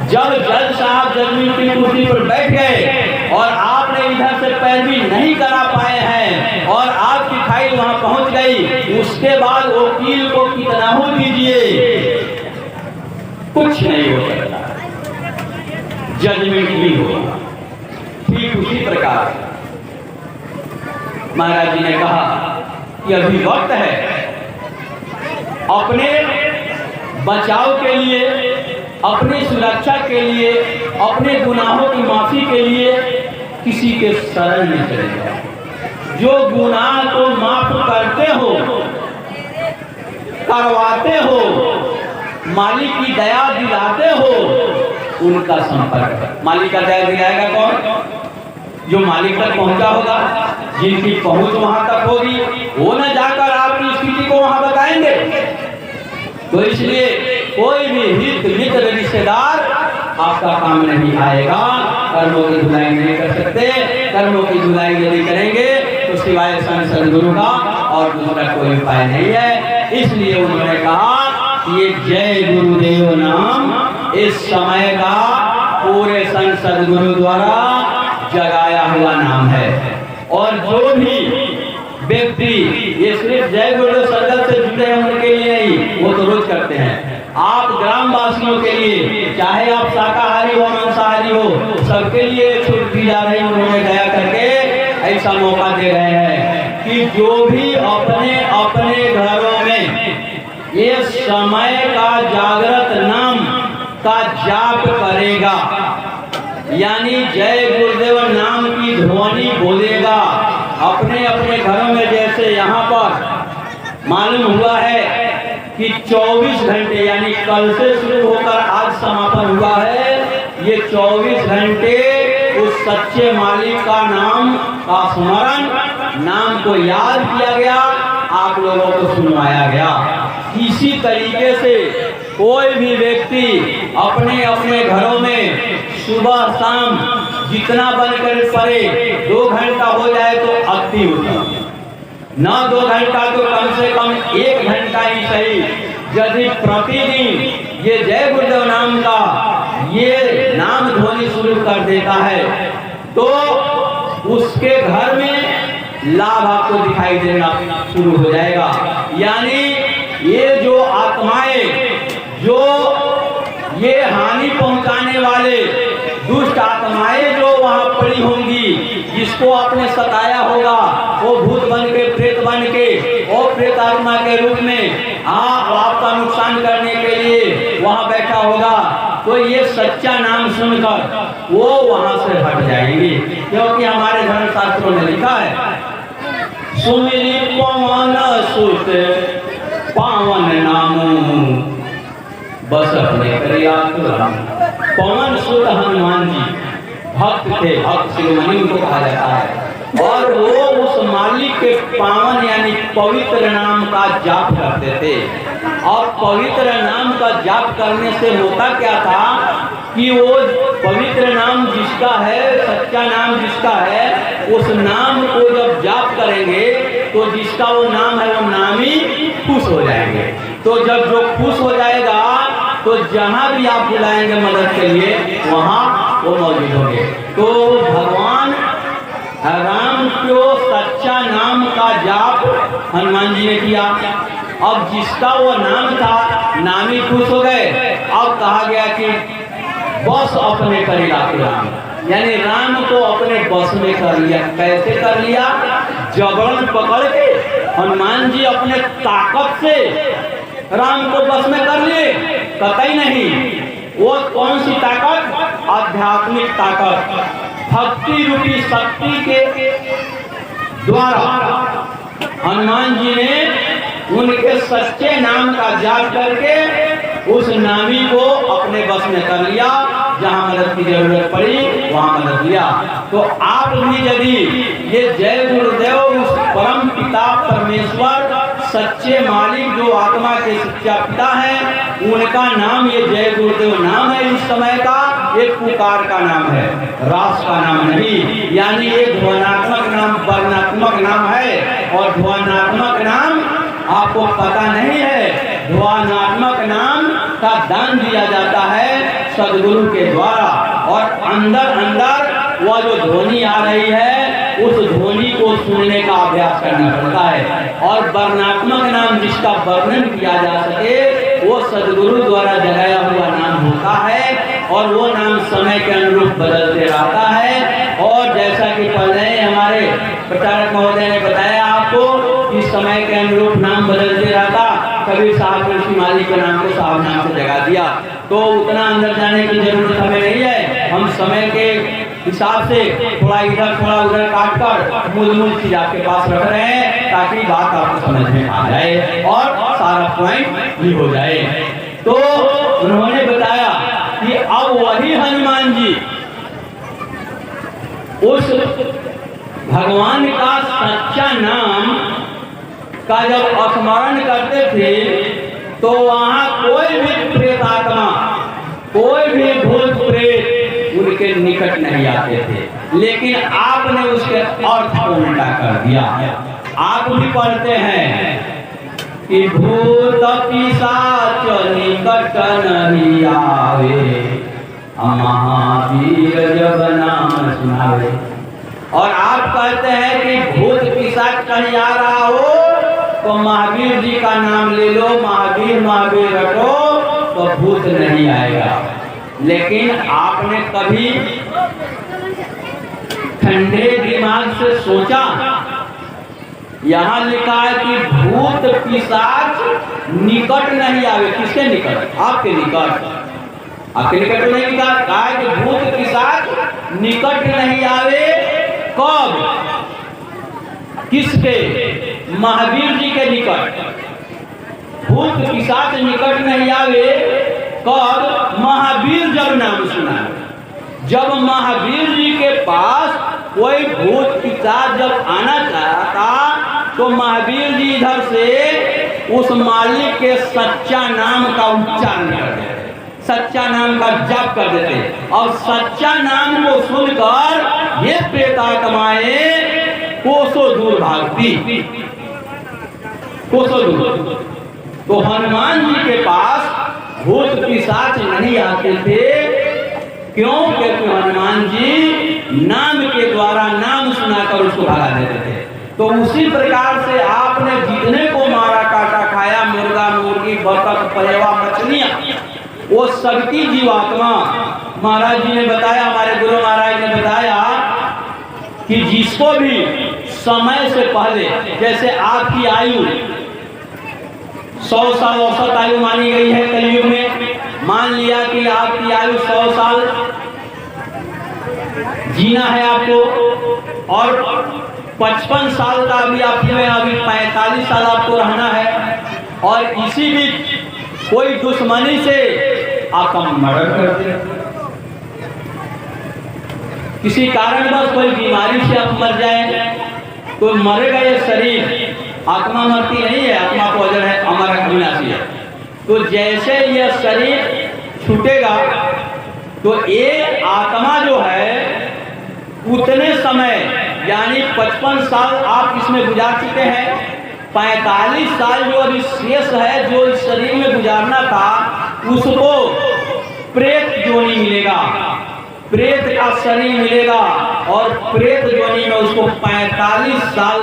जब जज साहब जजमेंट की कुर्सी पर बैठ गए और आपने इधर से पैरवी नहीं करा पाए हैं और आपकी फाइल वहां पहुंच गई, उसके बाद वकील को कितना हो दीजिए, कुछ नहीं हो सकता, जजमेंट नहीं होगा। ठीक उसी प्रकार महाराज जी ने कहा कि अभी वक्त है अपने बचाव के लिए, अपनी सुरक्षा के लिए, अपने गुनाहों की माफी के लिए किसी के शरण में चले जाओ। जो गुनाह को माफ करते हो, करवाते हो, मालिक की दया दिलाते हो, उनका संपर्क। मालिक का दया दिलाएगा कौन? जो मालिक तक पहुंचा होगा, जिनकी पहुंच वहां तक होगी, वो न जाकर आपकी स्थिति को वहां बताएंगे। तो इसलिए कोई भी हित मित्र रिश्तेदार आपका काम नहीं आएगा। कर्मों की धुलाई नहीं कर सकते। कर्मों की धुलाई यदि करेंगे तो सिवाय संत सदगुरु का और दूसरा कोई उपाय नहीं है। इसलिए उन्होंने कहा ये जय गुरुदेव नाम इस समय का पूरे संत सदगुरु द्वारा जगाया हुआ नाम है। और जो भी व्यक्ति ये सिर्फ जय गुरुदेव सर्कल से जुड़े हैं उनके लिए नहीं, वो तो रोज करते हैं। आप ग्राम वासियों के लिए, चाहे आप शाकाहारी हो मांसाहारी हो, सबके लिए छूट दी जा रही है। उन्होंने दया करके ऐसा मौका दे रहे हैं कि जो भी अपने अपने घरों में ये समय का जागृत नाम का जाप करेगा, यानी जय गुरुदेव नाम की ध्वनि बोलेगा अपने अपने घरों में। जैसे यहाँ पर मालूम हुआ है कि 24 घंटे यानी कल से शुरू होकर आज समापन हुआ है, ये 24 घंटे उस सच्चे मालिक का नाम का स्मरण, नाम को याद किया गया, आप लोगों को सुनवाया गया। इसी तरीके से कोई भी व्यक्ति अपने अपने घरों में सुबह शाम जितना बनकर पड़े, 2 घंटा हो जाए तो अति उत्तम, न 2 घंटा तो कम से कम 1 घंटा ही सही। यदि प्रतिदिन ये जय गुरुदेव नाम का ये नाम ध्वनि शुरू कर देता है तो उसके घर में लाभ आपको दिखाई देना शुरू हो जाएगा। यानी ये जो आत्माएं, जो ये हानि पहुंचाने वाले दुष्ट आत्माएं जो वहां पड़ी होंगी, जिसको आपने सताया होगा, वो भूत बन के, प्रेत बन के, वो प्रेत आत्मा के रूप में आपका नुकसान करने के लिए वहां बैठा होगा, तो ये सच्चा नाम सुनकर वो वहां से हट जाएंगे, क्योंकि हमारे धर्मशास्त्रों में लिखा है, सुमिरी पवन सुत पावन नामो बस अपने करिया तुराम। पवन सुत हनुमान जी भक्त थे, भक्त शिरोमणि उनको कहा जाता है, और वो उस मालिक के पावन यानी पवित्र नाम का जाप करते थे। और पवित्र नाम का जाप करने से होता क्या था कि वो पवित्र नाम जिसका है, सच्चा नाम जिसका है, उस नाम को जब जाप करेंगे तो जिसका वो नाम है वो नाम ही खुश हो जाएंगे। तो जब जो खुश हो जाएगा तो जहां भी आप बुलाएंगे मदद के लिए वहां वो मौजूद होंगे। तो भगवान राम को सच्चा नाम का जाप हनुमान जी ने किया। अब जिसका वो नाम था, नामी खुश हो गए। अब कहा गया कि बस अपने करेगा राम, यानी राम को अपने बस में कर लिया। कैसे कर लिया? जबरन पकड़ के हनुमान जी अपने ताकत से राम को बस में कर लिए। कतई नहीं। वो कौन सी ताकत? आध्यात्मिक ताकत, भक्ति रूपी शक्ति के द्वारा हनुमान जी ने उनके सच्चे नाम का जाप करके उस नामी को अपने बस में कर लिया। जहां मदद की जरूरत पड़ी वहां मदद लिया। तो आप भी यदि ये जय गुरुदेव उस परम पिता परमेश्वर सच्चे मालिक जो आत्मा के सच्चा पिता है, उनका नाम ये जय गुरुदेव नाम है। इस समय का एक पुकार का नाम है, रास का नाम नहीं। यानी एक ध्वनात्मक नाम, वर्णात्मक नाम है। और ध्वनात्मक नाम आपको पता नहीं है। ध्वनात्मक नाम का दान दिया जाता है सदगुरु के द्वारा, और अंदर अंदर वह जो ध्वनि आ रही है उस ध्वनि को सुनने का अभ्यास करना पड़ता है। और वर्णात्मक नाम जिसका वर्णन किया जा सके वो सदगुरु द्वारा जगाया हुआ नाम होता है, और वो नाम समय के अनुरूप बदलते रहता है। और जैसा कि पहले हमारे प्रचारक महोदय ने बताया आपको कि समय के अनुरूप नाम बदलते रहता। कबीर साहब ने उसी मालिक के नाम को साहब नाम से जगा दिया। तो उतना अंदर जाने की जरूरत हमें नहीं है। हम समय के हिसाब से थोड़ा इधर थोड़ा उधर काट कर मूल चीज आपके पास रख रहे हैं, ताकि बात आपको समझ में आ जाए और सारा पॉइंट भी हो जाए। तो उन्होंने बताया कि अब वही हनुमान जी उस भगवान का सच्चा नाम का जब स्मरण करते थे तो वहां कोई भी प्रेत आत्मा, कोई भी भूत प्रेत उनके निकट नहीं आते थे। लेकिन आपने उसके अर्थ को उल्टा कर दिया। आप भी पढ़ते हैं कि भूत पिशाच निकट नहीं आवे, महावीर जब नाम सुनावे। और आप कहते हैं कि भूत पिशाच कहीं आ रहा हो तो महावीर जी का नाम ले लो, महावीर महावीर रखो तो भूत नहीं आएगा। लेकिन आपने कभी ठंडे दिमाग से सोचा? यहाँ लिखा है कि भूत पिशाच निकट नहीं आवे। किसके निकट? आपके निकट। आपके निकट नहीं लिखा, कहा है कि भूत पिशाच निकट नहीं आवे। कब? किसके? महावीर जी के निकट। भूत पिशाच निकट नहीं आवे कब? महावीर जब नाम सुना। जब महावीर जी के पास कोई भूत पिशाच जब आना चाहता तो महावीर जी इधर से उस मालिक के सच्चा नाम का उच्चारण कर देते, सच्चा नाम का जाप कर देते। और सच्चा नाम को सुनकर ये प्रेतात्माएं कोसों दूर भागती, कोसों दूर। तो हनुमान जी के पास भूत पिशाच नहीं आते थे। क्यों? क्योंकि हनुमान जी नाम के द्वारा नाम सुनाकर उसको भगा देते थे। तो उसी प्रकार से आपने जितने को मारा काटा खाया, मुर्गा मुर्गी बतख परेवा मछलियां, वो सबकी जीवात्मा महाराज जी ने बताया, हमारे गुरु महाराज ने बताया कि जिसको भी समय से पहले, जैसे आपकी आयु 100 साल औसत आयु मानी गई है कलयुग में, मान लिया कि आपकी आयु 100 साल जीना है आपको, और 55 साल का अभी आपके में, अभी 45 साल आपको रहना है, और इसी बीच कोई दुश्मनी से आपका मर्डर कर दे, किसी कारणवश कोई बीमारी से आप मर जाए, तो मरेगा ये शरीर, आत्मा मरती नहीं है, आत्मा को अजर है, अमर अविनाशी है। तो जैसे यह शरीर छूटेगा तो ये आत्मा जो है उतने समय यानी 55 साल आप इसमें गुजार चुके हैं, 45 साल जो अभी शेष है जो इस शरीर में गुजारना था, उसको प्रेत योनि मिलेगा, प्रेत का शरीर मिलेगा, और प्रेत योनि में उसको 45 साल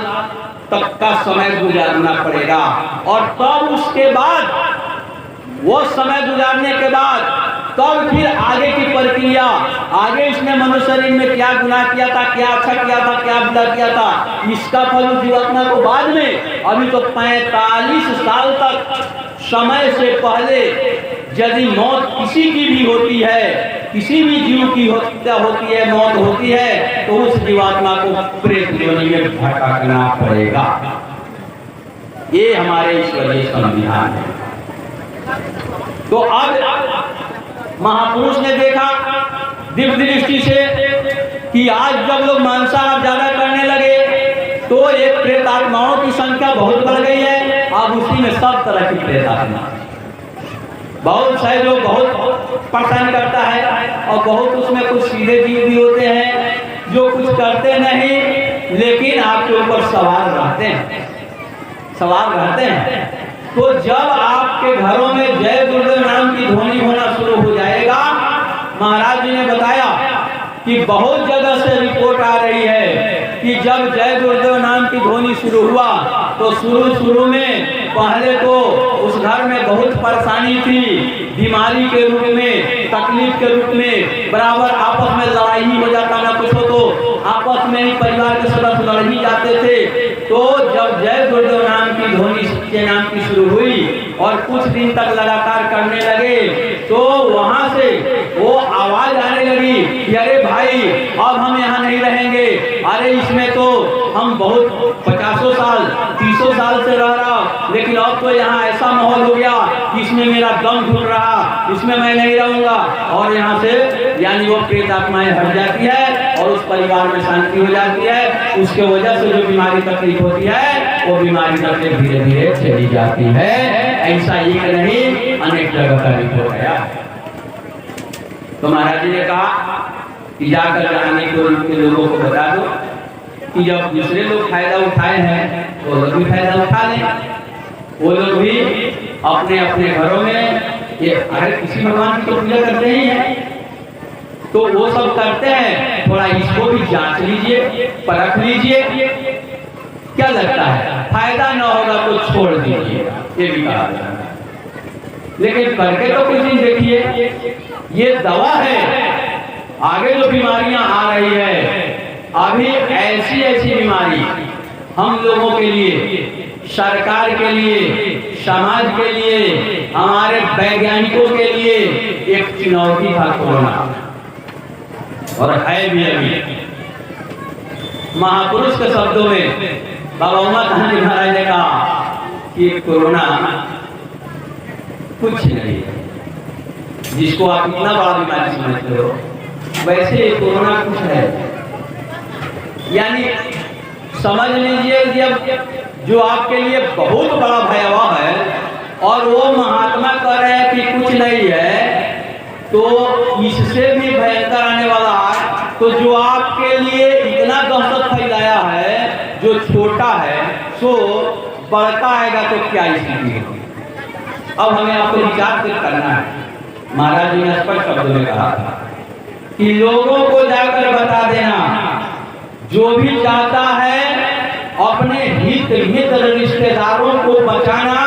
तक का समय गुजारना पड़ेगा। और तब उसके बाद वो समय गुजारने के बाद तब फिर आगे की प्रक्रिया, आगे इसने मनुष्य शरीर में क्या गुनाह किया था, क्या अच्छा किया था, क्या बुरा किया था, इसका फल उस जीवात्मा को बाद में, अभी तो 45 साल तक समय से पहले यदि मौत किसी की भी होती है, किसी भी जीव की हत्या होती है, मौत होती है, तो उस जीवात्मा को प्रेत योनि में भटकना पड़ेगा। ये हमारे ईश्वरीय संविधान है। तो अब महापुरुष ने देखा दिव्य दृष्टि से कि आज जब लोग मांसाहार ज्यादा करने लगे तो एक प्रेत आत्माओं की संख्या बहुत बढ़ गई है। अब उसी में सब तरह की प्रेत आत्मा, बहुत सारे लोग बहुत परेशान करता है, और बहुत उसमें कुछ सीधे जीव भी होते हैं जो कुछ करते नहीं लेकिन आपके ऊपर सवार रहते हैं, सवार रहते हैं। तो जब आपके घरों में जय गुरुदेव नाम की ध्वनि होना शुरू हो जाएगा, महाराज जी ने बताया कि बहुत जगह से रिपोर्ट आ रही है कि जब जय गुरुदेव नाम की ध्वनि शुरू हुआ तो शुरू में पहले तो उस घर में बहुत परेशानी थी, बीमारी के रूप में, तकलीफ के रूप में, बराबर आपस में लड़ाई ही हो जाता, ना कुछ हो तो आपस में ही परिवार के सदस्य लड़ ही जाते थे। तो जब जय गुरुदेव नाम की ध्वनि के नाम की शुरू हुई और कुछ दिन तक लगातार करने लगे, तो वहां से वो आवाज आने लगी कि अरे भाई अब हम यहाँ नहीं रहेंगे, अरे इसमें तो हम बहुत 50 साल 30 साल से रह रहा, लेकिन अब तो यहाँ ऐसा माहौल हो गया कि इसमें मेरा दम घुट रहा, इसमें मैं नहीं रहूंगा। और यहाँ से यानी वो प्रेत आत्माएं हट जाती है और उस परिवार में शांति हो जाती है। उसके वजह से जो बीमारी तकलीफ होती है वो बीमारी तकलीफ धीरे धीरे चली जाती है। ऐसा एक नहीं अनेक जगह का रिपोर्ट आया। तो महाराज जी ने कहा कि जाकर जाने के लोगों को बता दो कि जब दूसरे लोग फायदा उठाए हैं तो लोग भी फायदा उठा लें। वो लोग भी अपने अपने घरों में ये अगर किसी भगवान की तो पूजा करते ही हैं, तो वो सब करते हैं, थोड़ा इसको भी जांच लीजिए, परख लीजिए, क्या लगता है फायदा न होगा तो छोड़ दीजिए, ये भी कहा जाता है। लेकिन करके तो कुछ नहीं देखिए, ये दवा है। आगे जो बीमारियां आ रही है, अभी ऐसी ऐसी बीमारी हम लोगों के लिए, सरकार के लिए, समाज के लिए, हमारे वैज्ञानिकों के लिए एक चुनौती था कोरोना, और है भी अभी। महापुरुष के शब्दों में बाबा उमा गांधी महाराज ने कहा कि कोरोना कुछ नहीं है, जिसको आप इतना बड़ा बीमारी समझते हो वैसे कोरोना कुछ है। यानी समझ लीजिए जब जो आपके लिए बहुत बड़ा भयावह है और वो महात्मा कह रहे हैं कि कुछ नहीं है, तो इससे भी भयंकर आने वाला है। तो जो आपके लिए इतना दहशत फैलाया है, जो छोटा है सो बड़का आएगा तो क्या स्थिति होगी। अब हमें आपको विचार करना है। महाराज जी ने स्पष्ट शब्दों में कहा था कि लोगों को जाकर बता देना, जो भी चाहता है अपने हित रिश्तेदारों को बचाना,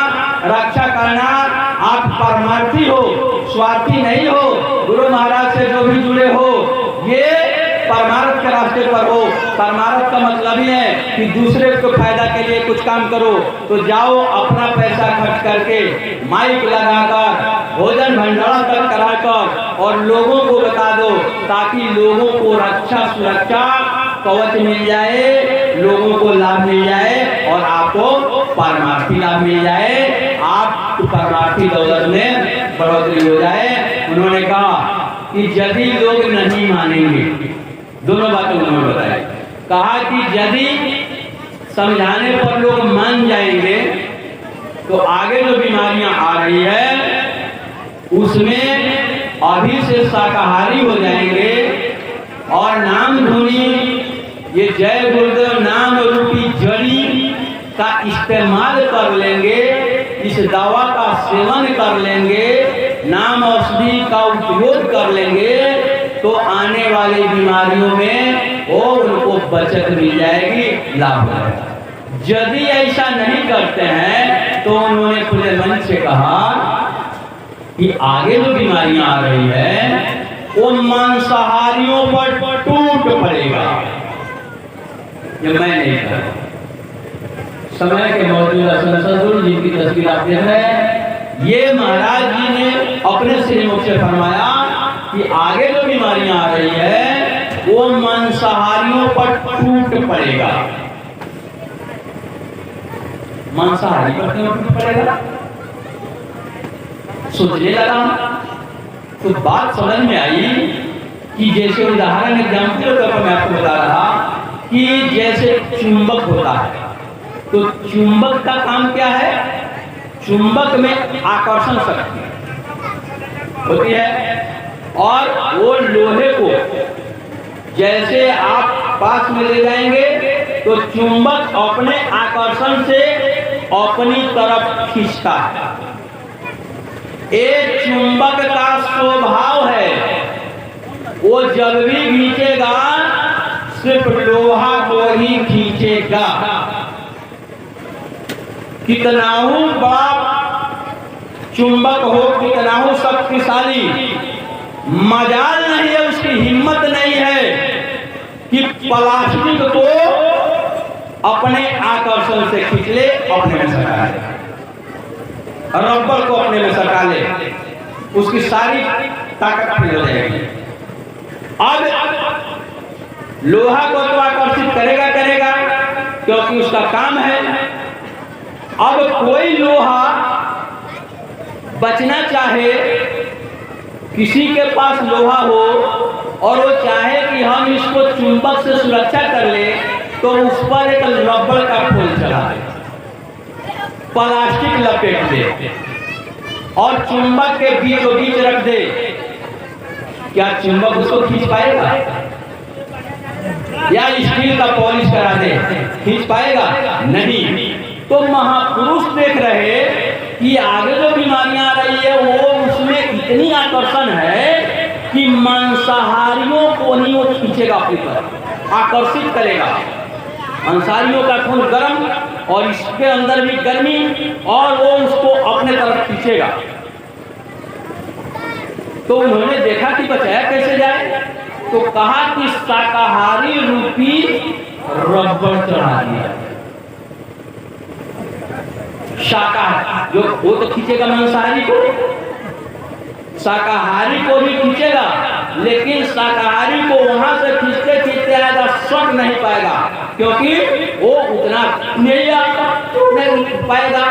रक्षा करना, आप परमार्थी हो, स्वार्थी नहीं हो, गुरु महाराज से जो भी जुड़े हो, ये परमार्थ के रास्ते पर हो, परमार्थ का मतलब ही है कि दूसरे को फायदा के लिए कुछ काम करो। तो जाओ अपना पैसा खर्च करके माइक लगाकर भोजन भंडारा तक कराकर और लोगों को बता दो, ताकि लोगों को रक्षा सुरक्षा कवच मिल जाए, लोगों को लाभ मिल जाए और आपको परमार्थी लाभ मिल जाए, आप परमार्थी दौलत में बढ़ोतरी हो जाए। उन्होंने कहा कि यदि लोग नहीं मानेंगे, दोनों बातें उन्होंने बताई। कहा कि यदि समझाने पर लोग मान जाएंगे तो आगे जो बीमारियां आ रही है उसमें अभी से शाकाहारी हो जाएंगे और नाम धुनी, ये जय गुरुदेव नाम रूपी जड़ी का इस्तेमाल कर लेंगे, इस दवा का सेवन कर लेंगे, नाम औषधि का उपयोग कर लेंगे, तो आने वाली बीमारियों में वो उनको बचत मिल जाएगी, लाभ होगा। यदि ऐसा नहीं करते हैं तो उन्होंने खुले मन से कहा कि आगे जो बीमारियां आ रही है वो मांसाहारियों पर टूट पड़ेगा। ये मैं नहीं कर समय के मौजूदा संसद जिनकी तस्वीर आप देख रहे हैं, ये महाराज जी ने अपने श्रीमुख से फरमाया कि आगे जो बीमारियां आ रही है वो मांसाहारियों पर टूट पड़ेगा। मांसाहारी पर क्यों टूट पड़ेगा? सोचने लगा तो बात समझ में आई कि जैसे उदाहरण एग्जाम्पल के तौर पर मैं आपको बता रहा कि जैसे चुंबक होता है, तो चुंबक का काम क्या है? चुंबक में आकर्षण शक्ति होती है और वो लोहे को जैसे आप पास में ले जाएंगे तो चुंबक अपने आकर्षण से अपनी तरफ खींचता है। एक चुंबक का स्वभाव है, वो जब भी खींचेगा सिर्फ लोहा को ही खींचेगा। कितना बड़ा चुंबक हो, कितना शक्तिशाली, मजाल नहीं है, उसकी हिम्मत नहीं है कि प्लास्टिक को अपने आकर्षण से खींच ले, अपने में सटा ले, रबर को अपने में सटा ले, उसकी सारी ताकत फेल हो जाएगी। अब लोहा को तो आकर्षित करेगा क्योंकि उसका काम है। अब कोई लोहा बचना चाहे, किसी के पास लोहा हो और वो चाहे कि हम इसको चुंबक से सुरक्षा कर ले, तो उस पर एक रबर का फूल चढ़ा दे, प्लास्टिक लपेट दे और चुंबक के बीचों बीच रख दे, क्या चुंबक उसको खींच पाएगा? या स्टील का पॉलिश करा दे, खींच पाएगा? नहीं। तो महापुरुष देख रहे कि आगे जो बीमारियां आ रही है वो उसमें इतनी आकर्षण है कि मांसाहारियों को नहीं वो खींचेगा, अपनी तरफ आकर्षित करेगा। मांसाहारियों का खून गर्म और इसके अंदर भी गर्मी, और वो उसको अपने तरफ खींचेगा। तो उन्होंने देखा कि बचाया कैसे जाए, तो कहा कि शाकाहारी रूपी रबर चढ़ा दिया। शाकाहारी जो वो तो खींचेगा मांसाहारी को, शाकाहारी को भी खींचेगा, लेकिन शाकाहारी को वहां से खींचते खींचते आएगा, सट नहीं पाएगा, क्योंकि वो उतना नहीं पाएगा,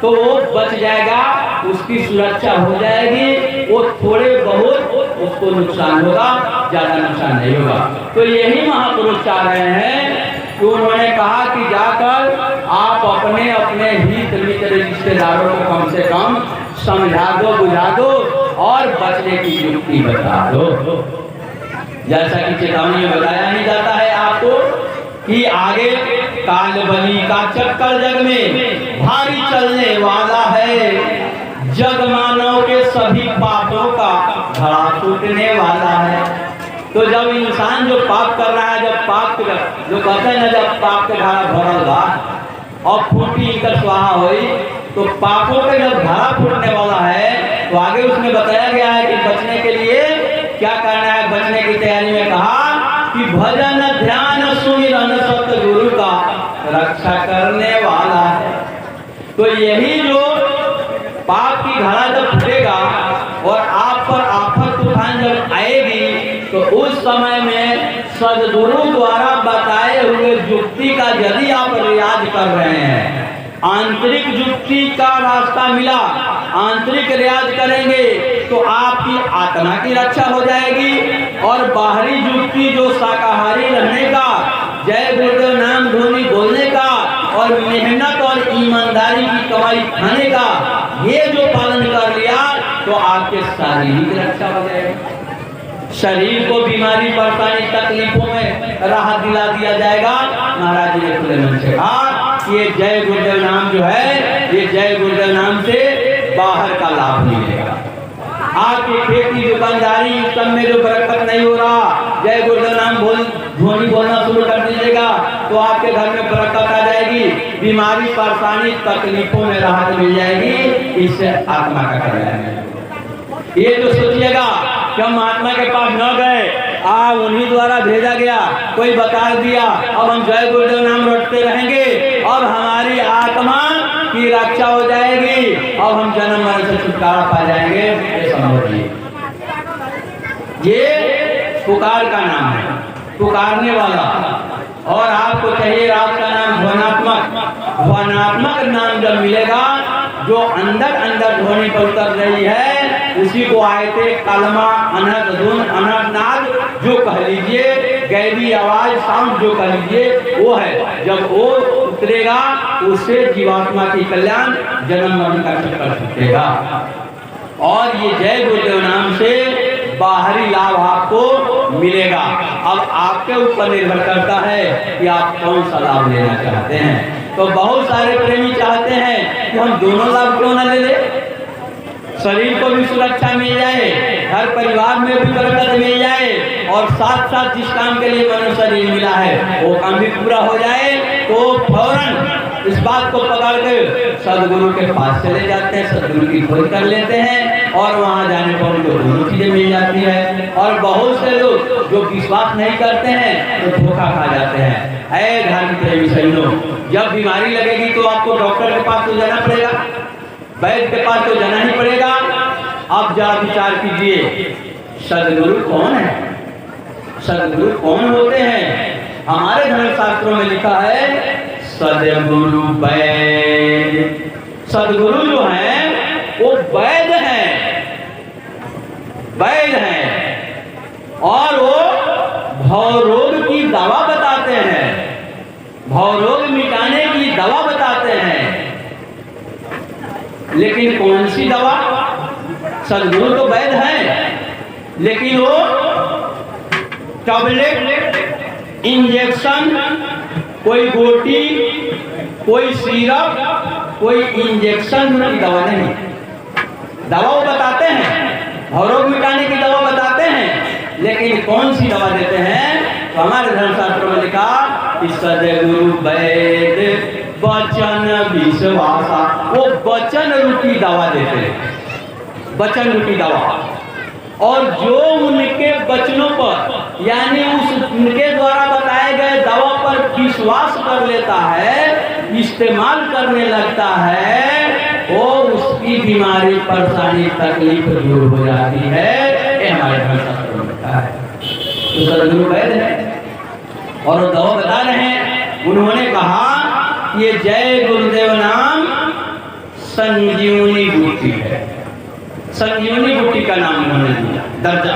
तो वो बच जाएगा, उसकी सुरक्षा हो जाएगी, वो थोड़े बहुत उसको नुकसान होगा, ज्यादा नुकसान नहीं होगा। तो यही महापुरुष चाह रहे हैं कि उन्होंने कहा कि जाकर आप अपने अपने हित मित्र रिश्तेदारों को कम से कम समझा दो, बुझा दो और बचने की युक्ति बता दो। जैसा कि चेतावनी में बताया नहीं जाता है आपको कि आगे काल बली का चक्कर जग में भारी चलने वाला है, जग मानव के सभी पापों का घड़ा टूटने वाला है। तो जब इंसान जो पाप कर रहा है, जब पाप जो कहते हैं ना, जब पाप के घड़ा भरल और फूटी कर स्वाहा हुई, तो पापों के जब घड़ा फूटने वाला है, तो आगे उसमें बताया गया है कि बचने के लिए क्या करना है। बचने की तैयारी में कहा कि भजन ध्यान सुमिरन सतगुरु का रक्षा करने वाला है। तो यही जो पाप की घड़ा जब फूटेगा और आप पर आफत तूफान जब आएगी, तो उस समय में सदगुरु द्वारा बताए हुए युक्ति का यदि आप रियाज कर रहे हैं, आंतरिक युक्ति का रास्ता मिला, आंतरिक रियाज करेंगे तो आपकी आत्मा की रक्षा हो जाएगी। और बाहरी युक्ति जो शाकाहारी रहने का, जय गुरुदेव नाम ध्वनि बोलने का और मेहनत और ईमानदारी की कमाई खाने का, ये जो पालन कर लिया तो आपके शारीरिक रक्षा हो जाएगी। शरीर को बीमारी परेशानी तकलीफों में राहत दिला दिया जाएगा। महाराज जी ने खुले मन से कहा ये जय गुरुदेव नाम जो है, ये जय गुरुदेव नाम से बाहर का लाभ मिलेगा। आपकी खेती दुकानदारी सब में जो बरकत नहीं हो रहा, जय गुरुदेव नाम ध्वनि बोलना शुरू कर दीजिएगा तो आपके घर में बरकत आ जाएगी, बीमारी परेशानी तकलीफों में राहत मिल जाएगी। इससे आत्मा का कल्याण है। ये जो सोचिएगा कि हम महात्मा के पास न गए, उन्हीं द्वारा भेजा गया, कोई बता दिया, अब हम जय गुरुदेव नाम रटते रहेंगे, अब हमारी आत्मा की रक्षा हो जाएगी, अब हम जन्म मरण से छुटकारा पा जाएंगे, ये संभव नहीं। ये पुकार का नाम है, पुकारने वाला। और आपको चाहिए रात का नाम ध्वनात्मक। ध्वनात्मक नाम जब मिलेगा, जो अंदर अंदर ध्वनि पर उतर रही है, उसी को आयते कलमा अनहद धुन अनहद नाद जो कह लीजिए, गैबी आवाज साउंड जो कह लीजिए, वो है। जब वो उतरेगा उससे जीवात्मा की कल्याण जन्म मरण का चक्कर छूटेगा। और ये जय गुरुदेव नाम से बाहरी लाभ आपको मिलेगा। अब आपके ऊपर निर्भर करता है कि आप कौन सा लाभ लेना चाहते हैं। तो बहुत सारे प्रेमी चाहते हैं कि हम दोनों लाभ क्यों न ले ले, शरीर को भी सुरक्षा मिल जाए, हर परिवार में भी बरकत मिल जाए, और साथ साथ जिस काम के लिए मनुष्य शरीर मिला है वो काम भी पूरा हो जाए। तो फौरन इस बात को पकड़ कर सदगुरु के पास चले जाते हैं, सदगुरु की खोज कर लेते हैं, और वहां जाने पर उनको दोनों चीजें मिल जाती है। और बहुत से लोग जो विश्वास नहीं करते हैं तो धोखा खा जाते हैं। ऐ धर्म प्रेमी सैनिकों, जब बीमारी लगेगी तो आपको डॉक्टर के पास तो जाना पड़ेगा, वैद्य के पास तो जाना ही पड़ेगा। अब जरा विचार कीजिए, सदगुरु कौन है? सदगुरु कौन होते हैं? हमारे धर्मशास्त्रों में लिखा है सदगुरु वैद्य। सदगुरु जो है वो वैद्य है, वैद्य है, और वो भवरोग की दवा बताते हैं, भवरोग मिटाने की दवा बताते हैं। लेकिन कौन सी दवा? सदगुरु तो वैद्य है, लेकिन वो टैबलेट, इंजेक्शन, कोई गोटी, कोई सिरप, कोई इंजेक्शन की दवा नहीं। दवा वो बताते हैं, भवरोग मिटाने की दवा बताते हैं, लेकिन कौन सी दवा देते हैं? तो हमारे धर्मशास्त्रों में लिखा कि सदगुरु वैद्य वचन विश्वासा, वो वचन रूपी दवा देते हैं, वचन रूपी दवा। और जो उनके वचनों पर, यानी उनके द्वारा बताए गए दवा पर विश्वास कर लेता है, इस्तेमाल करने लगता है, वो उसकी बीमारी परेशानी तकलीफ दूर हो जाती है। ये हमारे धर्मशास्त्रों में लिखा है। तो सदगुरु वैद्य है और वो दवा बता रहे हैं। उन्होंने कहा ये जय गुरुदेव नाम संजीवनी बूटी है, संजीवनी बूटी का नाम उन्होंने दिया, दर्जा।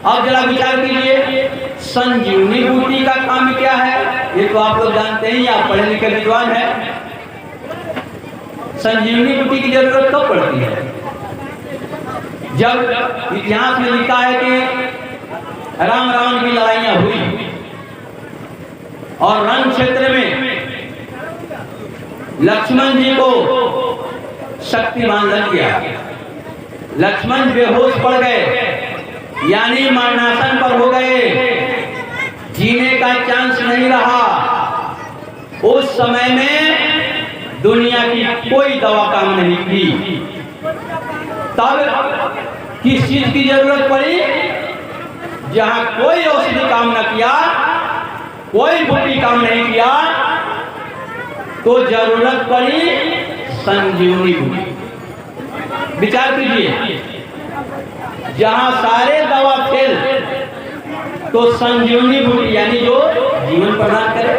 अब जरा विचार कीजिए, संजीवनी बूटी का काम क्या है? ये तो आप लोग जानते हैं, आप पढ़े लिखे विद्वान हैं। संजीवनी बूटी की जरूरत कब पड़ती है? जब इतिहास में लिखा है कि राम रावण की लड़ाइयां हुई और रण क्षेत्र में लक्ष्मण जी को शक्तिमान लग गया, लक्ष्मण बेहोश पड़ गए, यानी मरणासन पर हो गए, जीने का चांस नहीं रहा। उस समय में दुनिया की कोई दवा काम नहीं की। तब किस चीज की जरूरत पड़ी? जहां कोई औषधि काम न किया, कोई बूटी काम नहीं किया, तो जरूरत पड़ी संजीवनी बूटी। विचार कीजिए, जहां सारे दवा फेल तो संजीवनी बूटी यानी जो जीवन प्रदान करे।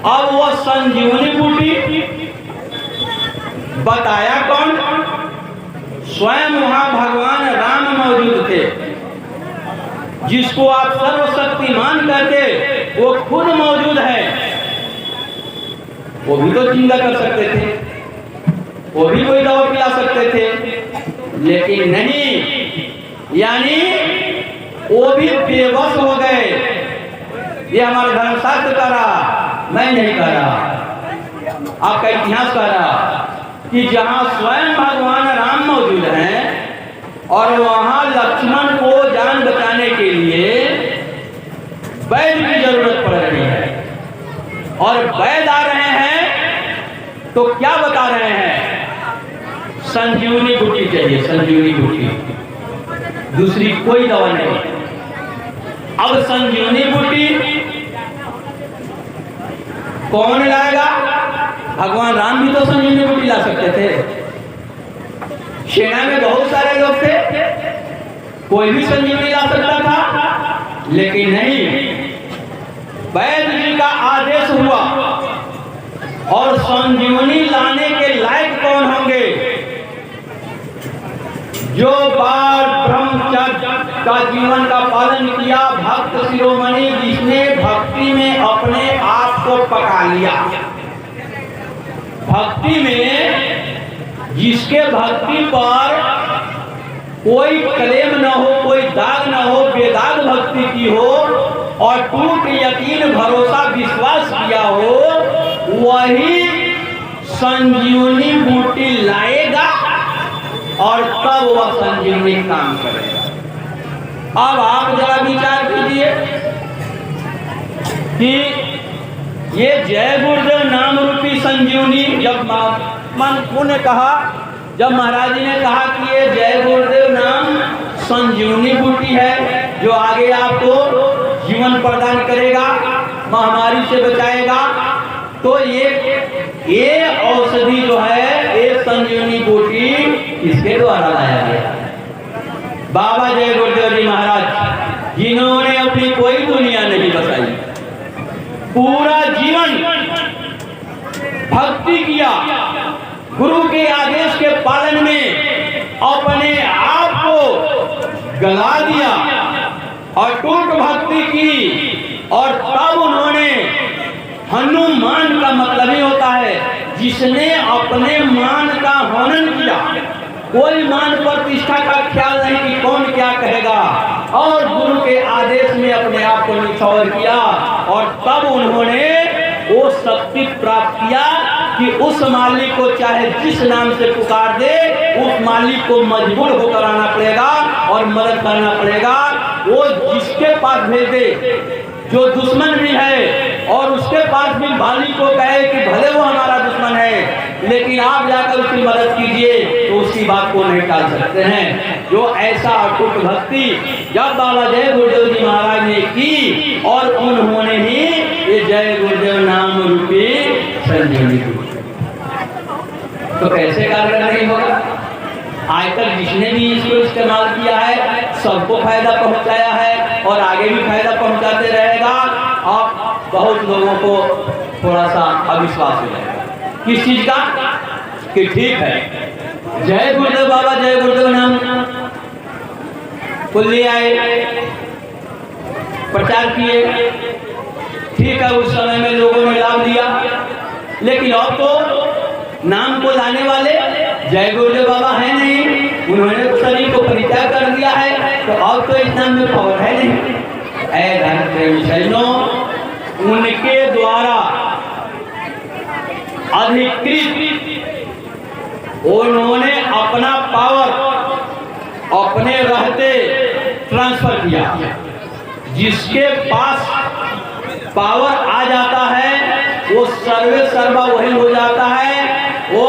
अब वो संजीवनी बूटी बताया कौन? स्वयं वहां भगवान राम मौजूद थे, जिसको आप सर्वशक्तिमान कहते, वो खुद मौजूद है। वो भी तो जिंदा कर सकते थे, वो भी कोई दवा पिला सकते थे, लेकिन नहीं, यानी वो भी बेबस हो गए। ये हमारा धर्मशास्त्र कह रहा, मैं नहीं कह रहा, आपका इतिहास कह रहा कि जहां स्वयं भगवान राम मौजूद हैं और वहां लक्ष्मण को जान बचाने के लिए वैद्य की जरूरत पड़ रही है, और वैद्य आ रहे हैं तो क्या बता रहे हैं? संजीवनी बूटी चाहिए, संजीवनी बूटी, दूसरी कोई दवा नहीं। अब संजीवनी बूटी कौन लाएगा? भगवान राम भी तो संजीवनी बूटी ला सकते थे। सेना में बहुत सारे लोग थे, कोई भी संजीवनी ला सकता था, लेकिन नहीं, वैद्य जी का आदेश हुआ। और संजीवनी लाने के लायक कौन होंगे? जो बार ब्रह्मचर्य का जीवन का पालन किया, भक्त शिरोमणि, जिसने भक्ति में अपने आप को पका लिया। भक्ति में जिसके भक्ति पर कोई क्लेम न हो, कोई दाग न हो, बेदाग भक्ति की हो और टूट यकीन भरोसा विश्वास किया हो, वही संजीवनी बूटी लाएगा और तब वह संजीवनी काम करेगा। अब आप जरा विचार कीजिए कि ये जय गुरुदेव नाम रूपी संजीवनी, जब मन ने कहा, जब महाराज जी ने कहा कि ये जय गुरुदेव नाम संजीवनी बूटी है जो आगे आपको जीवन प्रदान करेगा, महामारी से बचाएगा, तो ये औषधि जो है, ये संजीवनी बूटी इसके द्वारा लाया गया। बाबा जय गुरुदेव जी महाराज, जिन्होंने अपनी कोई दुनिया नहीं बसाई, पूरा जीवन भक्ति किया, गुरु के आदेश के पालन में अपने आप को गला दिया और टूट भक्ति की, और तब उन्होंने, हनुमान का मतलब ही होता है जिसने अपने मान का हनन किया, कोई मान प्रतिष्ठा का ख्याल नहीं कि कौन क्या कहेगा, और गुरु के आदेश में अपने आप को निछावर किया, और तब उन्होंने वो शक्ति प्राप्त किया कि उस मालिक को चाहे जिस नाम से पुकार दे, उस मालिक को मजबूर होकर आना पड़ेगा और मदद करना पड़ेगा। वो जिसके पास भेज दे, जो दुश्मन भी है और उसके पास भी मालिक को कहे कि भले वो हमारा दुश्मन है, लेकिन आप जाकर उसकी मदद कीजिए, तो उसकी बात को नहीं टाल सकते हैं। जो ऐसा अटूट भक्ति जब बाबा जय गुरुदेव जी महाराज ने की, और उन्होंने ही ये जय गुरुदेव नाम रूपी संजीवनी दी, तो कैसे कार्य नहीं होगा? आज तक जिसने भी इसको इस्तेमाल किया है, सबको फायदा पहुंचाया है और आगे भी फायदा पहुंचाते रहेगा। अब बहुत लोगों को थोड़ा सा अविश्वास हो जाएगा किस चीज का, कि ठीक है जय गुरुदेव बाबा जय गुरुदेव नाम को ले आए, प्रचार किए, ठीक है, उस समय में लोगों ने लाभ दिया, लेकिन अब तो नाम को लाने वाले जय गुरुदेव बाबा है नहीं, उन्होंने तो शरीर को परित्याग कर दिया है, तो अब तो इस नाम में पावर है नहीं। ऐ धर्म प्रेमी सज्जनों, उनके द्वारा अधिकृत उन्होंने अपना पावर अपने रहते ट्रांसफर किया। जिसके पास पावर आ जाता है वो सर्वे सर्वा वही हो जाता है। वो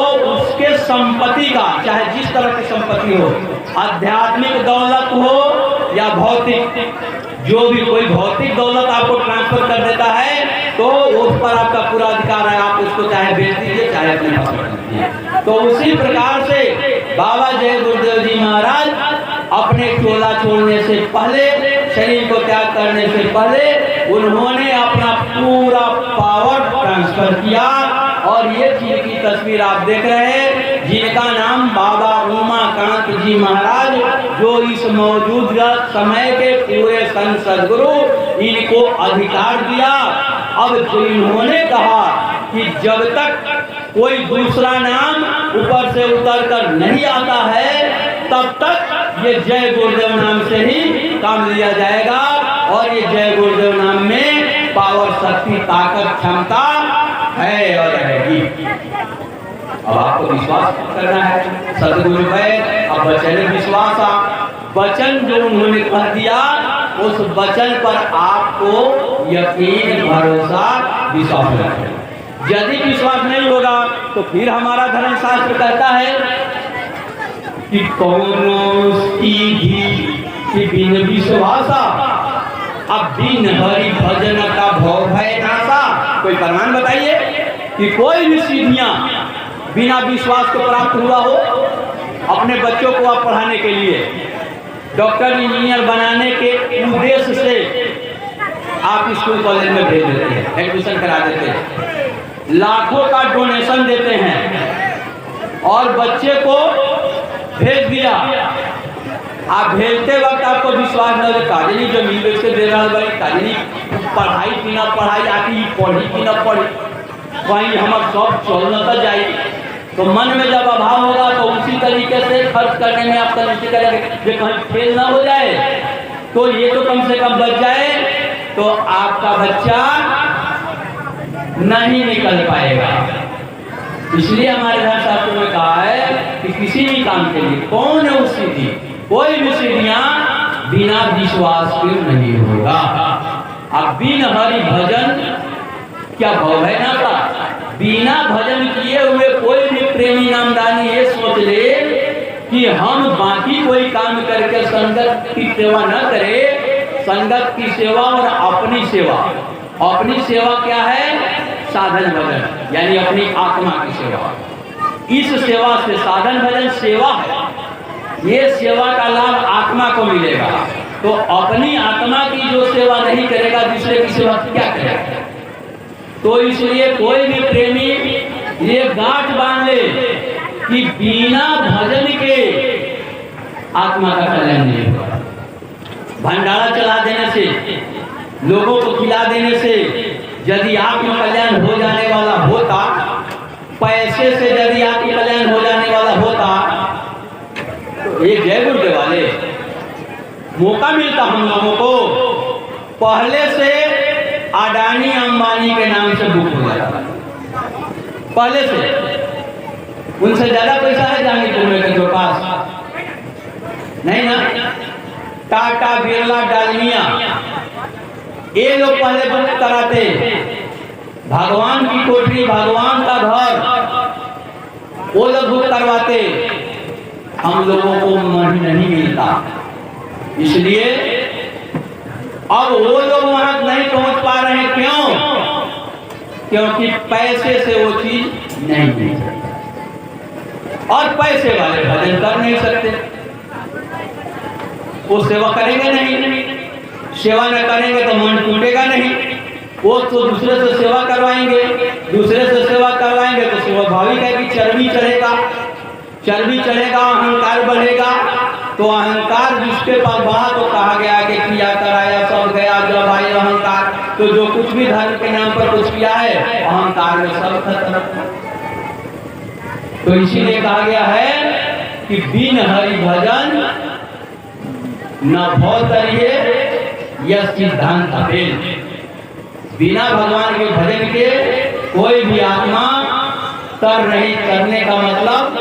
संपत्ति का, चाहे जिस तरह की संपत्ति हो, आध्यात्मिक दौलत हो या भौतिक, जो भी कोई भौतिक दौलत आपको ट्रांसफर कर देता है तो उस पर आपका पूरा अधिकार है, आप उसको चाहे बेच दीजिए चाहे अपने पास रख दीजिए। तो उसी प्रकार से बाबा जय गुरुदेव जी महाराज अपने चोला छोड़ने से पहले, शरीर को त्याग करने से पहले उन्होंने अपना पूरा पावर ट्रांसफर किया। और ये चीज की तस्वीर आप देख रहे हैं, जिनका नाम बाबा उमाकांत जी महाराज, जो इस मौजूदा समय के पूरे संत सदगुरु, इनको अधिकार दिया। अब जो इन्होंने कहा कि जब तक कोई दूसरा नाम ऊपर से उतर कर नहीं आता है तब तक ये जय गुरुदेव नाम से ही काम लिया जाएगा। और ये जय गुरुदेव नाम में पावर, शक्ति, ताकत, क्षमता है और रहेगी। अब आपको विश्वास करना है सदगुरु पे, अब वचन विश्वास, वचन जो उन्होंने कह दिया उस वचन पर आपको यकीन, भरोसा, विश्वास रखना। यदि विश्वास नहीं होगा तो फिर हमारा धर्मशास्त्र कहता है कि कौनो सीधी बिन विश्वासा, अब बिन हरि भजन का भव भय नासा। कोई प्रमाण बताइए कि कोई भी सीढ़ियां बिना विश्वास को प्राप्त हुआ हो। अपने बच्चों को आप पढ़ाने के लिए, डॉक्टर इंजीनियर बनाने के उद्देश्य से आप स्कूल कॉलेज में भेज देते हैं, एडमिशन करा देते हैं, लाखों का डोनेशन देते हैं और बच्चे को भेज दिया। आप भेजते वक्त आपको विश्वास न हो, काजनी जमीन बेच के दे रहा है, काजनी पढ़ाई कि न पढ़ाई, आती पढ़ी कि न पढ़ी, कहीं हमारा सब चलना तो जाए। तो मन में जब अभाव होगा तो उसी तरीके से खर्च करने में आप तरीके करेंगे कि कहीं फेल ना हो जाए, तो ये तो कम से कम बच जाए, तो आपका बच्चा नहीं निकल पाएगा। इसलिए हमारे धर्मशास्त्र में कहा है कि किसी भी काम के लिए कौन है उस सीधी, कोई भी सीढ़ियां बिना विश्वास के नहीं होगा। अब बिन हरि भजन क्या भव है ना था, बिना भजन किए हुए कोई भी प्रेमी नामदानी ये सोच ले कि हम बाकी कोई काम करके संगत की सेवा न करें। संगत की सेवा और अपनी सेवा, अपनी सेवा क्या है? साधन भजन, यानी अपनी आत्मा की सेवा। इस सेवा से साधन भजन सेवा है, ये सेवा का लाभ आत्मा को मिलेगा। तो अपनी आत्मा की जो सेवा नहीं करेगा दूसरे की सेवा क्या करेगा? तो इसलिए कोई भी प्रेमी ये गांठ बांध ले कि बिना भजन के आत्मा का कल्याण नहीं होगा। भंडारा चला देने से, लोगों को खिला देने से यदि आत्म कल्याण हो जाने वाला होता, पैसे से यदि आत्म कल्याण हो जाने वाला होता, तो एक जय गुरुदेव वाले मौका मिलता हम लोगों को पहले से अडानी अंबानी के नाम से बुक हो जाता, पहले से। उनसे ज्यादा पैसा है जहांगीरपुर में के पास नहीं ना। टाटा, बिरला, डालमिया, ये लोग पहले बुक कराते। भगवान की कोठरी, भगवान का घर वो लोग बुक करवाते, हम लोगों को मन नहीं मिलता। इसलिए अब वो लोग वहां नहीं पहुंच पा रहे हैं। क्यों? क्योंकि पैसे से वो चीज नहीं मिल सकती और पैसे वाले भजन कर नहीं सकते, वो सेवा करेंगे नहीं। सेवा न करेंगे तो मन टूटेगा नहीं। वो तो दूसरे से सेवा करवाएंगे, दूसरे से सेवा करवाएंगे तो स्वाभाविक है कि चर्बी चढ़ेगा, चर्बी चढ़ेगा, अहंकार बढ़ेगा। तो अहंकार जिसके पास बढ़ा तो कहा गया कि किया कराया सब गया जब आए अहंकार। तो जो कुछ भी धर्म के नाम पर कुछ किया है अहंकार में सब खत्म। तो इसीलिए कहा गया है कि बिन हरि भजन न भौतरिये यह सिद्धांत फेल। बिना भगवान के भजन के कोई भी आत्मा तर नहीं करने का मतलब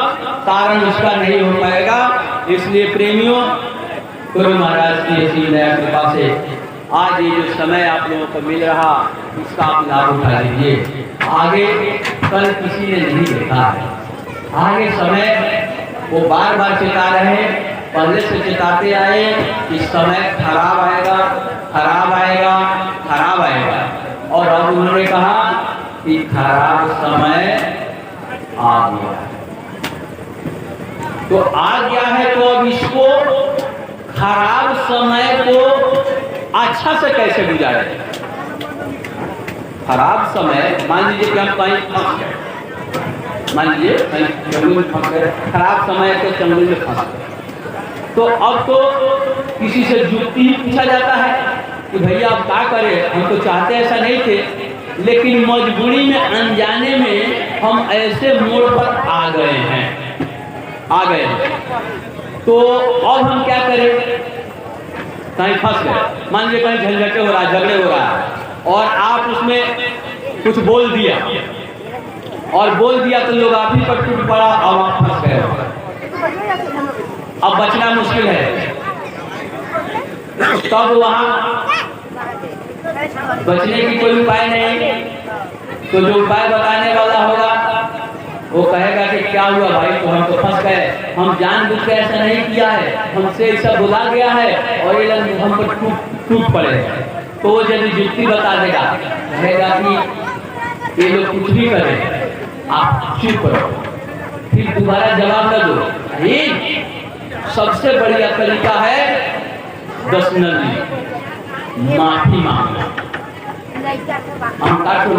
कारण उसका नहीं हो पाएगा। इसलिए प्रेमियों, गुरु महाराज की ऐसी दया कृपा से आज ये जो समय आप लोगों को मिल रहा इसका आप लाभ उठा लीजिए। आगे कल किसी ने नहीं देखा है, आगे समय वो बार बार चेता रहे पहले से चेताते आए कि समय खराब आएगा, खराब आएगा, खराब आएगा, और अब उन्होंने कहा कि खराब समय आ गया। तो आ गया है तो अब इसको खराब समय को अच्छा से कैसे गुजारे। खराब समय, मान लीजिए कि हम कहीं फंस गए, मान लीजिए कहीं जंगल में फंस गए, खराब समय के जंगल में फंस गए, तो अब तो किसी से जुक्ति ही पूछा जाता है कि भैया अब क्या करें, हम तो चाहते ऐसा नहीं थे, लेकिन मजबूरी में अनजाने में हम ऐसे मोड़ पर आ गए हैं, आ गए, तो अब हम क्या करें। कहीं फंस गए, मान लीजिए कहीं झंझटे हो रहा है, झगड़े हो रहा है, और आप उसमें कुछ बोल दिया, और बोल दिया तो लोग आप ही पर टूट पड़ा, और आप फंस गए, अब बचना मुश्किल है। तब वहां बचने की कोई उपाय नहीं, तो जो उपाय बताने वाला होगा वो कहेगा कि क्या हुआ भाई, तो हम तो फंस गए, हम जानबूझ के ऐसा नहीं किया है, हमसे ऐसा बोला गया है और ये लोग हम पर टूट पड़े। तो वो यदि जुक्ति बता देगा, कहेगा कि ये लोग कुछ भी करें, आप चुप रहो, फिर दोबारा जवाब न दो। ये सबसे बढ़िया तरीका है 10 नदी माफी मांगना, हम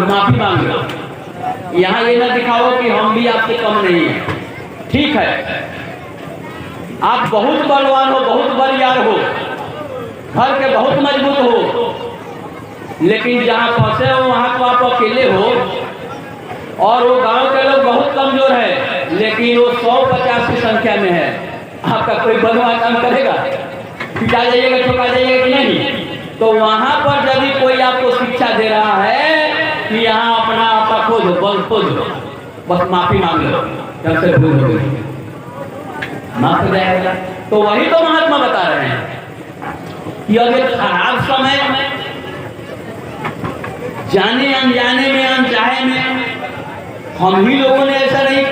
माफी मांगना। यहाँ ये ना दिखाओ कि हम भी आपसे कम नहीं है। ठीक है, आप बहुत बलवान हो, बहुत बलियार हो, घर के बहुत मजबूत हो, लेकिन जहाँ फंसे हो वहाँ तो आप अकेले हो, और वो गांव के लोग बहुत कमजोर है, लेकिन वो 150 की संख्या में है। आपका कोई बलवान काम करेगा, पिटा जाइएगा, ठोका जाइएगा कि नहीं। तो वहाँ पर यदि कोई आपको शिक्षा दे रहा है कि यहाँ अपना आपका खोज बल खोज, बस माफी मांग लो, जब से भूल हो गई माफ हो जाएगा। तो वही तो महात्मा बता रहे हैं कि अगर खराब समय जाने अनजाने में, अनचाहे में, हम ही लोगों ने ऐसा नहीं।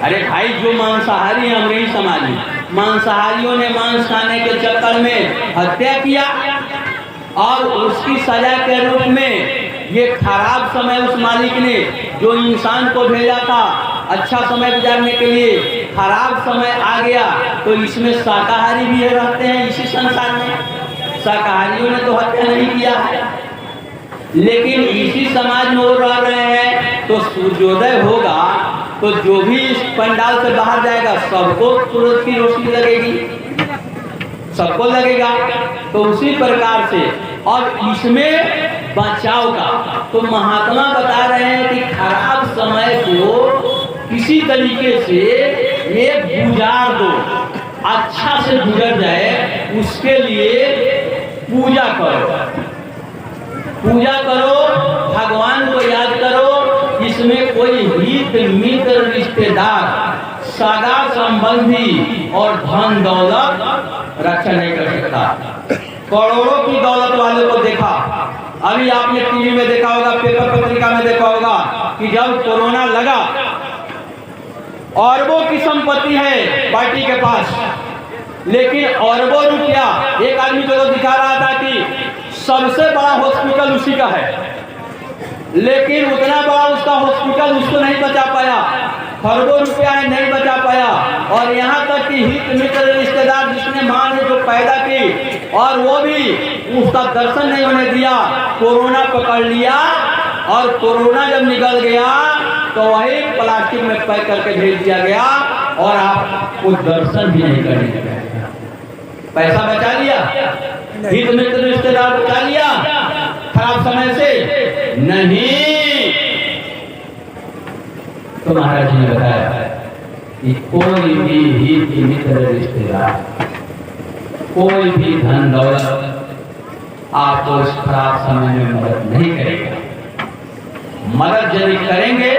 अरे भाई, जो मांसाहारी हैं अंग्रेजी समाज में, मांसाहारियों ने मांस खाने के चक्कर में हत्या किया, और उसकी सजा के रूप में ये खराब समय उस मालिक ने जो इंसान को भेजा था अच्छा समय गुजारने के लिए, खराब समय आ गया, तो इसमें शाकाहारी भी रहते हैं इसी संसार में। शाकाहारियों ने तो हत्या नहीं किया है, लेकिन इसी समाज में वो रह रहे हैं। तो सूर्योदय होगा तो जो भी इस पंडाल से बाहर जाएगा सबको सूरज की रोशनी लगेगी, सबको लगेगा। तो उसी प्रकार से और इसमें बचाव का, तो महात्मा बता रहे हैं कि खराब समय को किसी तरीके से ये गुजार दो, अच्छा से गुजर जाए, उसके लिए पूजा करो, पूजा करो, भगवान को याद करो। इसमें कोई हित मित्र रिश्तेदार सगा संबंधी और धन दौलत रक्षा नहीं कर सकता। करोड़ों की दौलत वालों को देखा, अभी आपने टीवी में देखा होगा, पेपर पत्रिका में देखा होगा कि जब कोरोना लगा, अरबों की संपत्ति है पार्टी के पास, लेकिन अरबों रुपया एक आदमी को दिखा रहा था कि सबसे बड़ा हॉस्पिटल उसी का है, लेकिन उतना बड़ा उसका हॉस्पिटल उसको नहीं बचा पाया, खरबों रुपया है नहीं बचा पाया। और यहाँ तक कि हित मित्र रिश्तेदार जिसने मां ने जो पैदा की, और वो भी उसका दर्शन नहीं होने दिया, कोरोना पकड़ लिया, और कोरोना जब निकल गया तो वही प्लास्टिक में पैक करके भेज दिया गया, और आपको दर्शन भी नहीं करने दिया। पैसा बचा लिया, हित मित्र रिश्तेदार बचा लिया खराब समय से नहीं। तो महाराज जी ने बताया कि कोई भी हित मित्र रिश्तेदार, कोई भी धन दौलत आपको इस खराब समय में मदद नहीं करेगा। मदद यदि करेंगे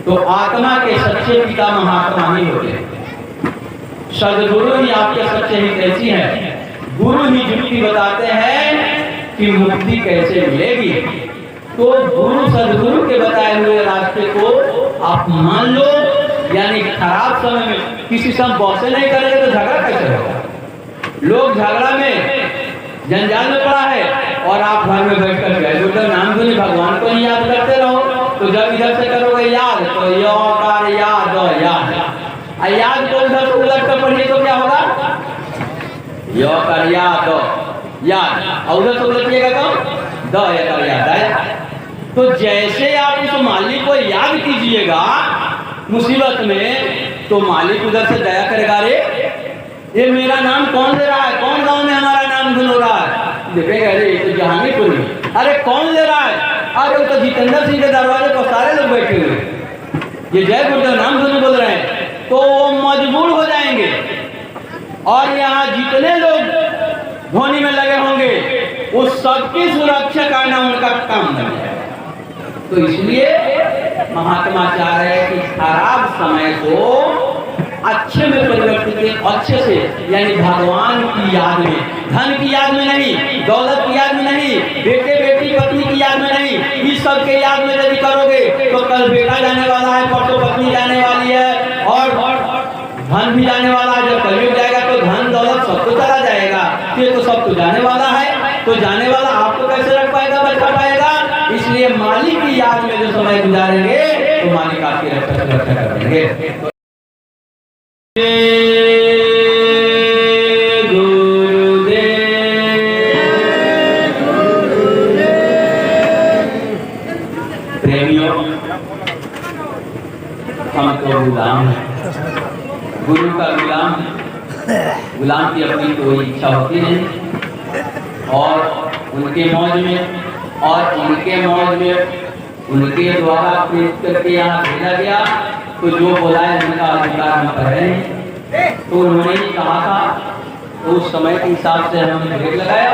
तो आत्मा के सच्चे पिता महात्मा ही होते हैं। सदगुरु ही आपके सच्चे ही कैसी है, गुरु ही जुक्ति बताते हैं कि मुक्ति कैसे मिलेगी। तो गुरु सदगुरु के बताए हुए रास्ते को आप मान लो, यानी खराब समय में किसी से हम बहसे नहीं करेंगे तो झगड़ा कैसे होगा? लोग झगड़ा में जंजाल में पड़ा है और आप घर में बैठ कर जय गुरुदेव नाम सुनी भगवान को नहीं याद करते रहो। तो जब इधर से करोगे याद तो यो कार याद याद याद को उधर से उलट कर पढ़िए तो क्या होगा? यो कर याद याद और उधर से उलटिएगा तो द या कर याद है। तो जैसे आप उस मालिक को याद कीजिएगा मुसीबत में तो मालिक उधर से दया करेगा। रे ये मेरा नाम कौन ले रहा है? कौन गांव में हमारा नाम धुन हो रहा है? देखेगा अरे ये तो जहांगीरपुर में। अरे कौन ले रहा है? अरे वो तो जितेंद्र सिंह के दरवाजे पर सारे लोग बैठे हुए, ये जय गुरुदेव नाम धुन बोल रहे हैं। तो वो मजबूर हो जाएंगे और यहाँ जितने लोग धोनी में लगे होंगे उस सबकी सुरक्षा करना उनका काम बन जाएगा। तो इसलिए महात्मा चाह रहे हैं कि खराब समय को अच्छे में परिवर्तित, अच्छे से यानी भगवान की याद में, धन की याद में नहीं, दौलत की याद में नहीं, बेटे बेटी पत्नी की याद में नहीं, इस सब के याद में यदि करोगे तो कल बेटा जाने वाला है, परसों पत्नी जाने वाली है और धन भी जाने वाला है। जब कलयुग जाएगा तो धन दौलत सब तो चला जाएगा। ये तो सब तो जाने वाला है, तो जाने वाला आपको कैसे रख पाएगा, बचा पाएगा? इसलिए मालिक की याद में जो समय गुजारेंगे तो मालिक आपकी रक्षा कर देंगे। प्रेमियों, हम तो गुलाम हैं, गुरु का गुलाम। गुलाम की अपनी कोई इच्छा होती नहीं और उनके मौज में और उनके मौज में उनके द्वारा प्रेरित करके यहाँ भेजा गया। तो जो बोला है उनका अधिकार हम कर रहे हैं। तो उन्होंने ही कहा था तो उस समय के हिसाब से हमने ब्रेक लगाया,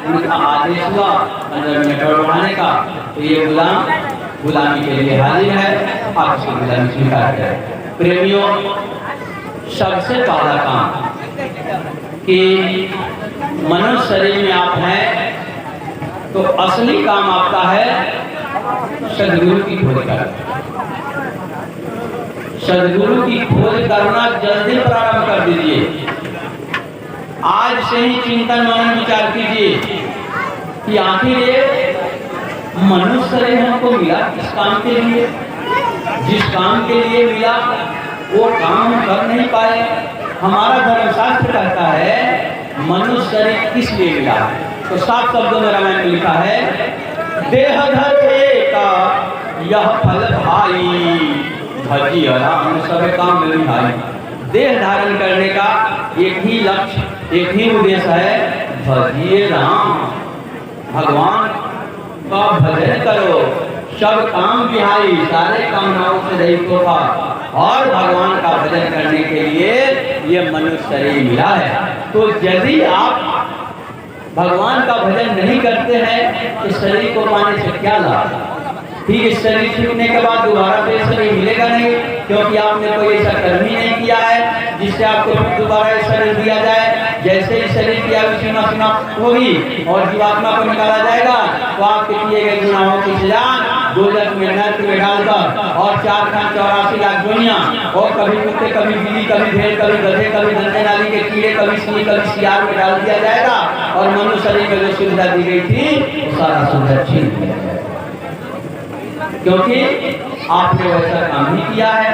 उनका आदेश हुआ 15 मिनट और बढ़ाने का। तो ये गुलाम गुलामी के लिए हाजिर है, आप उसकी गुलामी स्वीकार करें। प्रेमियों, सबसे पहला काम कि मनुष्य शरीर में आप हैं तो असली काम आपका है सदगुरु की खोज करना। सदगुरु की खोज करना जल्दी प्रारंभ कर दीजिए। आज से ही चिंतन मनन विचार कीजिए कि आखिर ये मनुष्य शरीर हमको मिला किस काम के लिए? जिस काम के लिए मिला वो काम हम कर नहीं पाए। हमारा धर्मशास्त्र कहता है मनुष्य शरीर किस लिए मिला? तो 7 शब्दों में रामायण में लिखा है, देह धरे का यह फल भाई भजी राम सब काम में भाई। देह धारण करने का एक ही लक्ष्य, एक ही उद्देश्य है, भजिए राम, भगवान का भजन करो, सब काम बिहारी, सारे कामनाओं से रहित होगा और भगवान का भजन करने के लिए ये मनुष्य शरीर मिला है। तो यदि आप भगवान का भजन नहीं करते हैं इस शरीर को पाने से क्या लाभ? ठीक, इस शरीर छूटने के बाद दोबारा तो शरीर मिलेगा नहीं, क्योंकि आपने कोई ऐसा कर्म ही नहीं किया है जिससे आपको दोबारा इस शरीर दिया जाए। जैसे इस शरीर की आयु सीमा समाप्त होगी और जीवात्मा को निकाला जाएगा तो आपके किए गए गुनाहों की सजा दोजख में नरक में डालकर और 484 लाख दुनिया और कभी कुत्ते, कभी बिल्ली, कभी भेड़, कभी गधे, कभी गंदे नाली के कीड़े, कभी सिंह, कभी सियार में डाल दिया जाएगा और मनुष्य शरीर में जो सुविधा दी गई थी वो सारा सुविधा छीन दिया जाएगा, क्योंकि आपने वैसा काम ही किया है।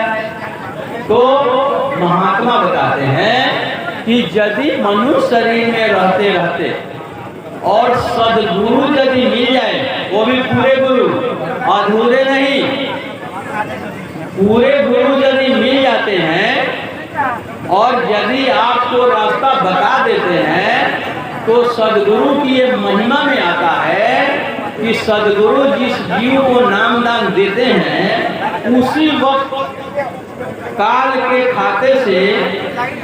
तो महात्मा बताते हैं कि यदि मनुष्य शरीर में रहते रहते और सदगुरु यदि मिल जाए, वो भी पूरे गुरु, अधूरे नहीं, पूरे गुरु यदि मिल जाते हैं और यदि आपको रास्ता बता देते हैं तो सदगुरु की ये महिमा में आता है कि सदगुरु जिस जीव को नाम दान देते हैं उसी वक्त काल के खाते से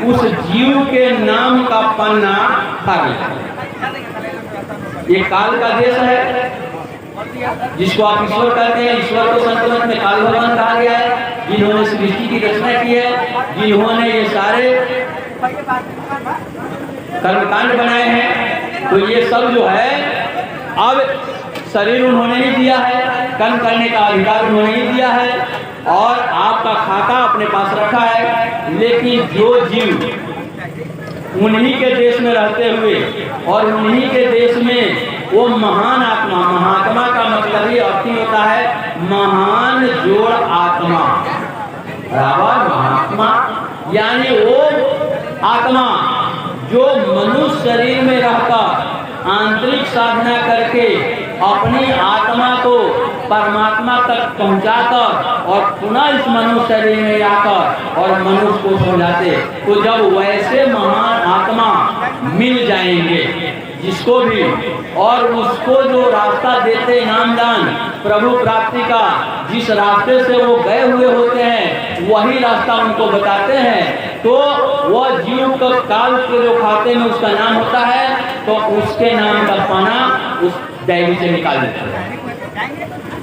उस जीव के नाम का पन्ना खाली। ये काल का देश है जिसको आप ईश्वर कहते हैं। ईश्वर को संतमत में काल भगवान कहा गया है, जिन्होंने सृष्टि की रचना की है, जिन्होंने ये सारे कर्मकांड बनाए हैं। तो ये सब जो है अब शरीर उन्होंने ही दिया है, कर्म करने का अधिकार उन्होंने ही दिया है और आपका खाता अपने पास रखा है। लेकिन जो जीव उन्हीं के देश में रहते हुए और उन्हीं के देश में वो महान आत्मा, महात्मा का मतलब ही अर्थ होता है महान जोड़ आत्मा, बराबर महात्मा, यानी वो आत्मा जो मनुष्य शरीर में रहकर आंतरिक साधना करके अपनी आत्मा को परमात्मा तक पहुंचाकर और पुनः इस मनुष्य शरीर में आकर और मनुष्य को समझाते, तो जब वैसे महान आत्मा मिल जाएंगे जिसको भी, और उसको जो रास्ता देते नामदान प्रभु प्राप्ति का, जिस रास्ते से वो गए हुए होते हैं वही रास्ता उनको बताते हैं, तो वह जीव का काल के जो खाते में उसका नाम होता है तो उसके नाम का पाना उस डायरी से निकाल देते हैं।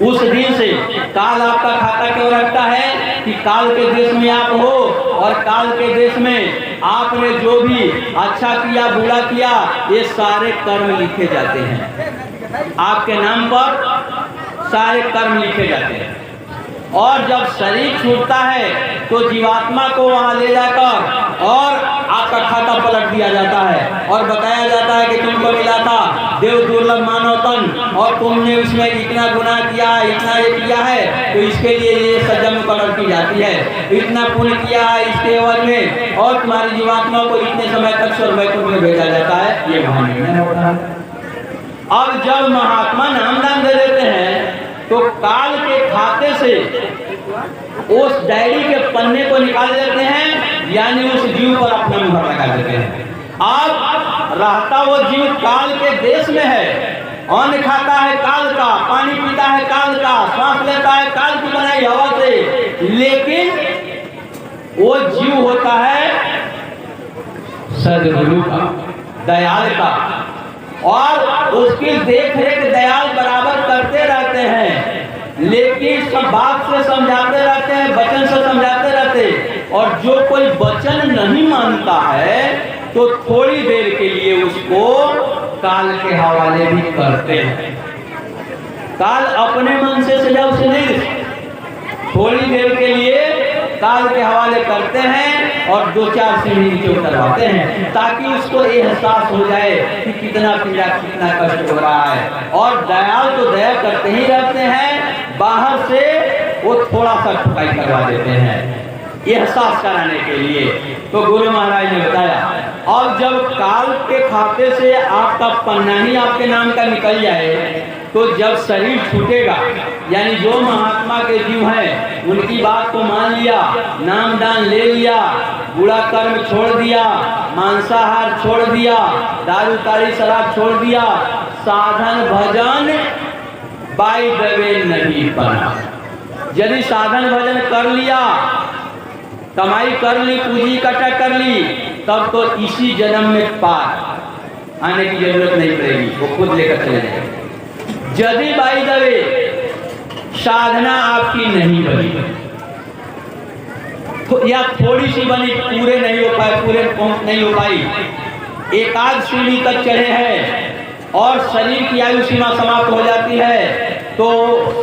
उस दिन से काल आपका खाता क्यों रखता है कि काल के देश में आप हो और काल के देश में आपने जो भी अच्छा किया बुरा किया ये सारे कर्म लिखे जाते हैं, आपके नाम पर सारे कर्म लिखे जाते हैं। और जब शरीर छूटता है तो जीवात्मा को वहां ले जाकर और आपका खाता पलट दिया जाता है और बताया जाता है कि तुमको मिला था देव दुर्लभ मानव तन और तुमने उसमें इतना गुनाह किया, इतना ये किया है, तो इसके लिए ये सजा मुकर्रर की जाती है, इतना पुण्य किया है इसके एवज में और तुम्हारी जीवात्मा को इतने समय तक स्वर्ग वैकुंठ में भेजा जाता है। ये महान होता है। अब जब महात्मा नामदान दे देते हैं तो काल के खाते से उस डायरी के पन्ने को निकाल देते हैं, यानी उस जीव पर अपना मुहर लगा देते हैं। अब रहता वो जीव काल के देश में है, अन्न खाता है काल का, पानी पीता है काल का, सांस लेता है काल की बनाई हवा से, लेकिन वो जीव होता है सद्गुरु का, दयाल का, और उसकी देख रेख दयाल बराबर करते रहते हैं। लेकिन सब बात से समझाते रहते हैं, वचन से समझाते रहते, और जो कोई वचन नहीं मानता है तो थोड़ी देर के लिए उसको काल के हवाले भी करते हैं। काल अपने मन से सजा उसे नहीं, थोड़ी देर के लिए काल के हवाले करते हैं और 2-4 सीढ़ी नीचे उतरवाते हैं ताकि उसको एहसास हो जाए कि कितना पीड़ा, कितना कष्ट हो रहा है। और दयाल तो दया करते ही रहते हैं, बाहर से वो थोड़ा सा ठुकाई करवा देते हैं एहसास कराने के लिए। तो गुरु महाराज ने बताया और जब काल के खाते से आपका पन्ना ही आपके नाम का निकल जाए तो जब शरीर छूटेगा, यानी जो महात्मा के जीव हैं उनकी बात को मान लिया, नाम दान ले लिया, बुरा कर्म छोड़ दिया, मांसाहार छोड़ दिया, दारू ताड़ी शराब छोड़ दिया, साधन भजन बाय द वे नहीं बना। यदि साधन भजन कर लिया, कमाई कर ली, पूंजी इकट्ठा कर ली, तब तो इसी जन्म में पार आने की जरूरत नहीं पड़ेगी, वो खुद लेकर चले जाएंगे। यदि बाई द वे साधना आपकी नहीं बनी या थोड़ी सी बनी, पूरे नहीं हो पाए, पूरे पहुंच नहीं हो पाई, एकाध सीढ़ी तक चढ़े हैं और शरीर की आयु सीमा समाप्त हो जाती है, तो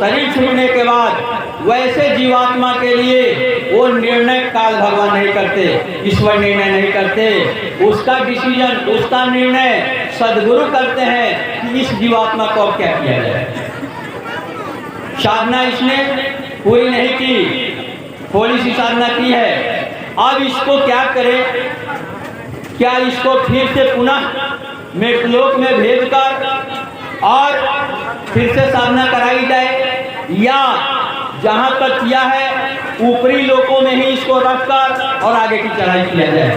शरीर छूटने के बाद वैसे जीवात्मा के लिए वो निर्णय काल भगवान नहीं करते, ईश्वर निर्णय नहीं करते, उसका डिसीजन, उसका निर्णय सद्गुरु करते हैं कि इस जीवात्मा को अब क्या किया जाए। साधना इसने पूरी नहीं की, थोड़ी सी साधना की है, अब इसको क्या करें, क्या इसको फिर से पुनः मृतलोक में भेजकर और फिर से साधना कराई जाए, या जहां तक किया है ऊपरी लोकों में ही इसको रखकर और आगे की चढ़ाई किया जाए।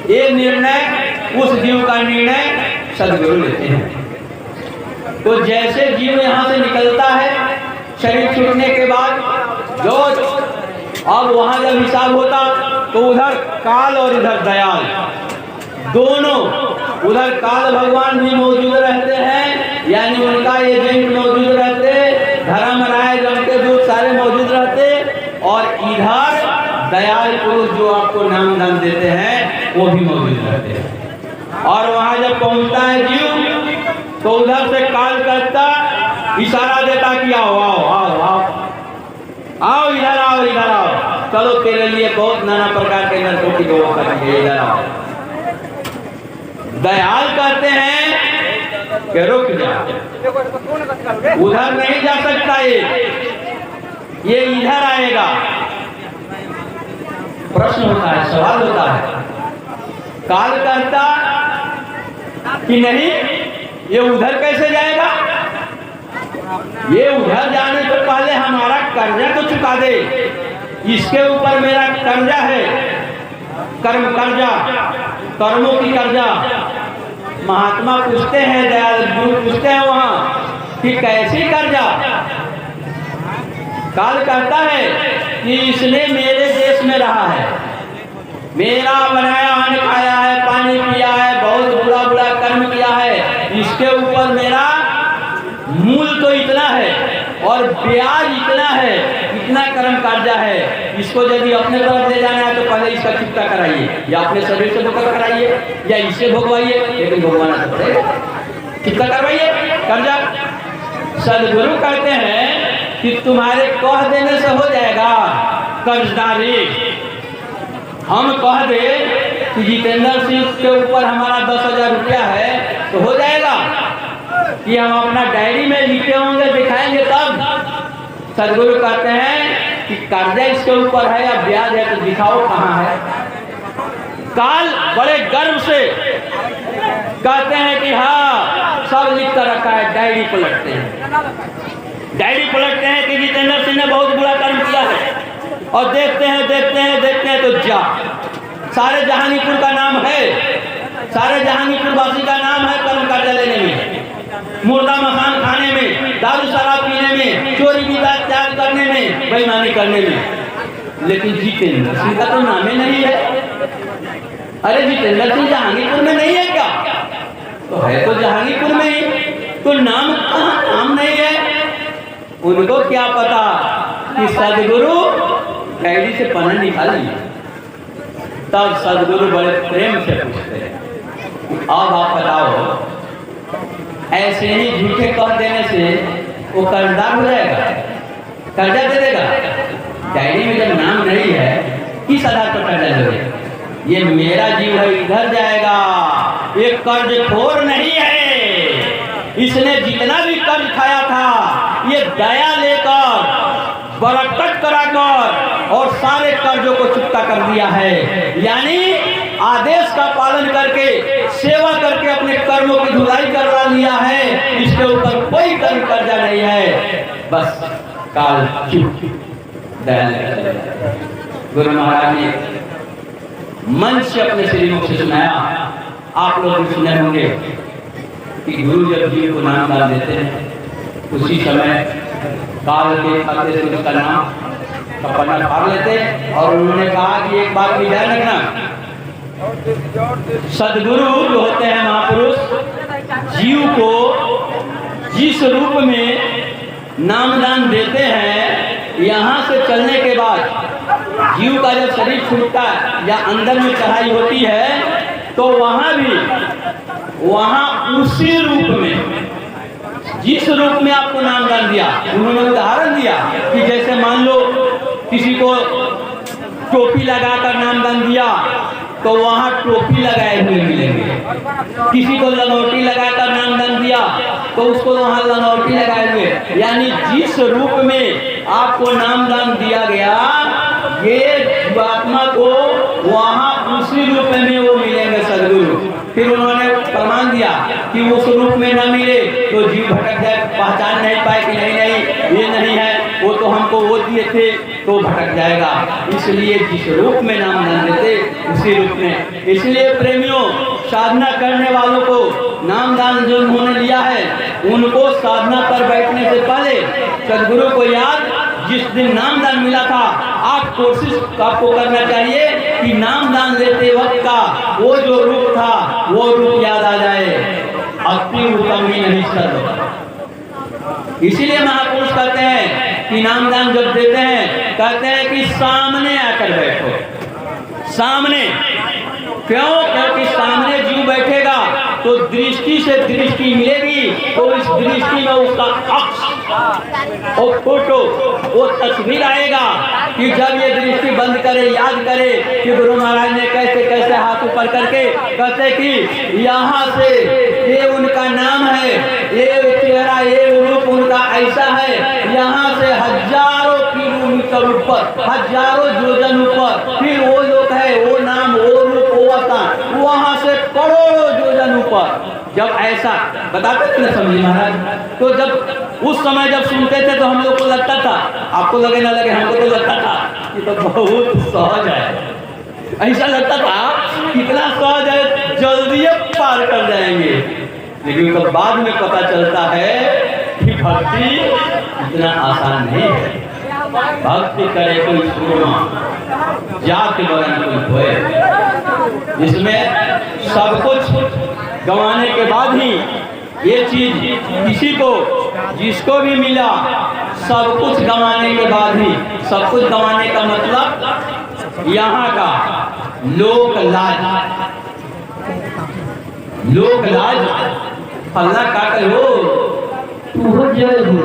ये निर्णय उस जीव का निर्णय सद्गुरु लेते हैं। तो जैसे जीव यहाँ से निकलता है शरीर छूटने के बाद, जो अब वहां जब हिसाब होता तो उधर काल और इधर दयाल दोनों, उधर काल भगवान भी मौजूद रहते हैं, यानी उनका एजेंट मौजूद रहते, धर्म राय जमके दूत सारे मौजूद रहते, और इधर दयाल पुरुष जो आपको नाम दान देते हैं वो भी मौजूद रहते हैं। और वहां जब पहुंचता है जीव तो उधर से काल करता इशारा देता कि आओ आओ आओ आओ आओ, इधर आओ, इधर आओ, चलो तेरे लिए बहुत नाना प्रकार के नरकों की व्यवस्था की है, इधर आओ। दयाल कहते हैं कि रुक जा, उधर नहीं जा सकता, ये इधर आएगा। प्रश्न होता है, सवाल होता है। काल कहता कि नहीं, ये उधर कैसे जाएगा? ये उधर जाने से पहले हमारा कर्जा तो चुका दे, इसके ऊपर मेरा कर्जा है, कर्म कर्जा, कर्मों की कर्जा। महात्मा पूछते हैं, दयाल गुरु पूछते हैं वहां कि कैसी कर्जा? काल कहता है कि इसने मेरे देश में रहा है, मेरा बनाया अन्न खाया है, पानी पिया है, बहुत बुरा बुरा कर्म किया है, इसके ऊपर मेरा मूल तो इतना है और ब्याज इतना है, इतना कर्म कर्जा है। इसको यदि अपने तरफ ले जाना है तो पहले इसका चिपटा कराइए, या अपने शरीर से भुगत कराइए, या इससे भुगवाइए, लेकिन भुगवाना तो पड़ेगा, चिपटा करवाइए कर्जा। सदगुरु कहते हैं कि तुम्हारे कह देने से हो जाएगा कर्जदारी। हम कह दे कि जितेंद्र सिंह के ऊपर हमारा 10,000 रुपया है तो हो जाएगा कि हम अपना डायरी में लिखे होंगे, दिखाएंगे तब? सदगुरु कहते हैं कि कर्जा इसके ऊपर है या ब्याज है तो दिखाओ कहाँ है। काल बड़े गर्व से कहते हैं कि हाँ, सब लिख कर रखा है। डायरी पलटते हैं, डायरी पलटते हैं कि जितेंद्र सिंह ने बहुत बुरा कर्म किया है, और देखते हैं देखते हैं देखते हैं तो जा, सारे जहांगीरपुर का नाम है, सारे जहांगीरपुर वासी का नाम है कर्म कर्जा लेने में, मुर्दा मकान खाने में, दारू शराब पीने में, चोरी विवाद त्याग करने में, बेईमानी करने में। लेकिन जितेंद्र सिंह का तो नाम ही नहीं है। अरे जितेंद्र सिंह जहांगीरपुर में नहीं है क्या? तो है तो जहांगीरपुर में ही, तो नाम कहाँ? नाम नहीं है। उनको क्या पता कि सदगुरु डायरी से पन्ना निकाल लिया। तब सदगुरु बड़े प्रेम से पूछते हैं, अब आप बताओ, ऐसे ही झूठे कह देने से वो कर्जदार हो जाएगा, कर्जा दे देगा? डायरी में जब नाम नहीं है, किस आधार पर कर्जा दोगे? ये मेरा जीव है, इधर जाएगा, ये कर्जखोर नहीं है। इसने जितना भी कर्ज खाया था, ये दया लेकर, बरकत कराकर और सारे कर्जों को चुकता कर दिया है। यानी आदेश का पालन करके, सेवा करके अपने कर्मों की धुलाई करवा लिया है। इसके ऊपर कोई कर्म कर्जा नहीं है। बस काल चुप, दया। गुरु महाराज ने मन से अपने श्री मुख से सुनाया। आप लोग भी सुने होंगे कि गुरु जब जीव को नाम डाल देते हैं, उसी समय काल के खाते से उसका नाम का पन्ना फाड़ लेते। और उन्होंने कहा कि एक बात भी ध्यान रखना, सदगुरु जो होते हैं महापुरुष, जीव को जिस रूप में नामदान देते हैं, यहाँ से चलने के बाद जीव का जब शरीर छूटता है या अंदर में चढ़ाई होती है, तो वहाँ भी उसी रूप में, जिस रूप में आपको नामदान दिया, उन्होंने उदाहरण दिया कि जैसे मान लो किसी को टोपी लगाकर नामदान दिया तो वहाँ टोपी लगाए हुए मिलेंगे, किसी को लंगोटी लगाकर नामदान दिया तो उसको वहाँ लंगोटी लगाए हुए। यानी जिस रूप में आपको नामदान दिया गया, ये जीवात्मा को वहाँ उसी रूप में वो मिलेंगे सदगुरु। फिर उन्होंने प्रमाण दिया कि उस रूप में न मिले तो जीव भटक जाए, पहचान नहीं पाए कि नहीं नहीं ये नहीं है, वो तो हमको वो दिए थे, तो भटक जाएगा। इसलिए जिस रूप में नाम दान देते उसी रूप में। इसलिए प्रेमियों, साधना करने वालों को नामदान जो उन्होंने लिया है, उनको साधना पर बैठने से पहले सदगुरु को याद, जिस दिन नामदान मिला था, आप कोशिश आपको करना चाहिए कि नामदान लेते वक्त का वो जो रूप था, वो रूप याद आ जाए। अति उत्तम ही नहीं सर। इसीलिए महापुरुष कहते हैं कि नामदान जब देते हैं, कहते हैं कि सामने आकर बैठो। सामने क्यों? क्योंकि सामने जीव बैठेगा तो दृष्टि से दृष्टि मिलेगी, तो इस दृष्टि में उसका अक्ष और फोटो वो तस्वीर आएगा कि जब ये दृष्टि बंद करे, याद करे कि गुरु महाराज ने कैसे कैसे हाथ ऊपर करके कहते कि यहाँ से ये उनका नाम है, ये चेहरा, ये रूप उनका ऐसा है, यहाँ से हजारों किलोमीटर ऊपर, हजारों योजन ऊपर फिर वो लोग है, वो नाम, वो रूप, वो स्थान, वहाँ से करोड़ों योजन ऊपर। जब ऐसा बताते थे ना समझी महाराज, तो जब उस समय जब सुनते थे तो हम लोग को लगता था, आपको लगे ना लगे, हमको तो लगता था कि तो बहुत सहज है, ऐसा लगता था कितना सहज है, जल्दी पार कर जाएंगे। लेकिन तो बाद में पता चलता है कि भक्ति इतना आसान नहीं है। भक्ति करे कोई सूरमा, जाति वर्ण कोई होए, इसमें सब कुछ गंवाने के बाद ही ये चीज किसी को, जिसको भी मिला, सब कुछ गंवाने के बाद ही, सब कुछ गंवाने का मतलब यहाँ का लोक लाज, लोक लाज, फलना का कहो तू हो जय हो,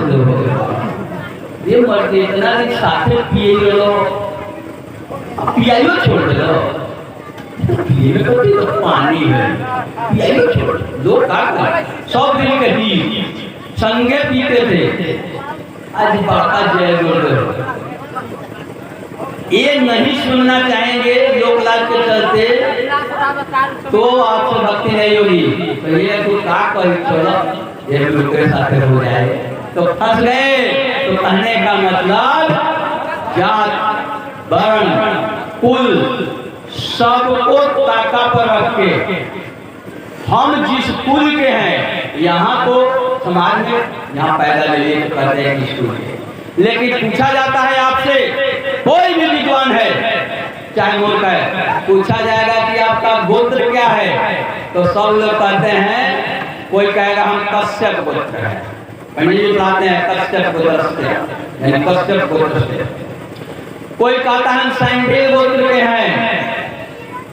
ये मरते इतना दिन साथे पिए लो, पियाइयो छोड़ दे लो, पिए तो पानी है, पियाइयो छोड़, लोग का सब दिन कभी संगे पीते थे, आज बड़का जय बोल, ये नहीं सुनना चाहेंगे लोक लाज के चलते, तो आपसे भक्ति नहीं होगी। तो ये तू का कर छोड़ो, ये लोग के साथ हो जाए तो फंस गए। तो कहने का मतलब जात, वर्ण, कुल सबको ताका पर रख के, हम जिस कुल के हैं, यहाँ तो समाज में यहाँ पैदा ले लिए तो कहते हैं किस कुल के, लेकिन पूछा जाता है आपसे, कोई भी विद्वान है चाहे मूर्ख है, पूछा जाएगा कि आपका गोत्र क्या है, तो सब लोग कहते हैं, कोई कहेगा हम कश्यप गोत्र है, पंडित जी बताते हैं कश्यप गोत्र से, यानी कश्यप गोत्र से। कोई कहता है हम सैंडल गोत्र के हैं,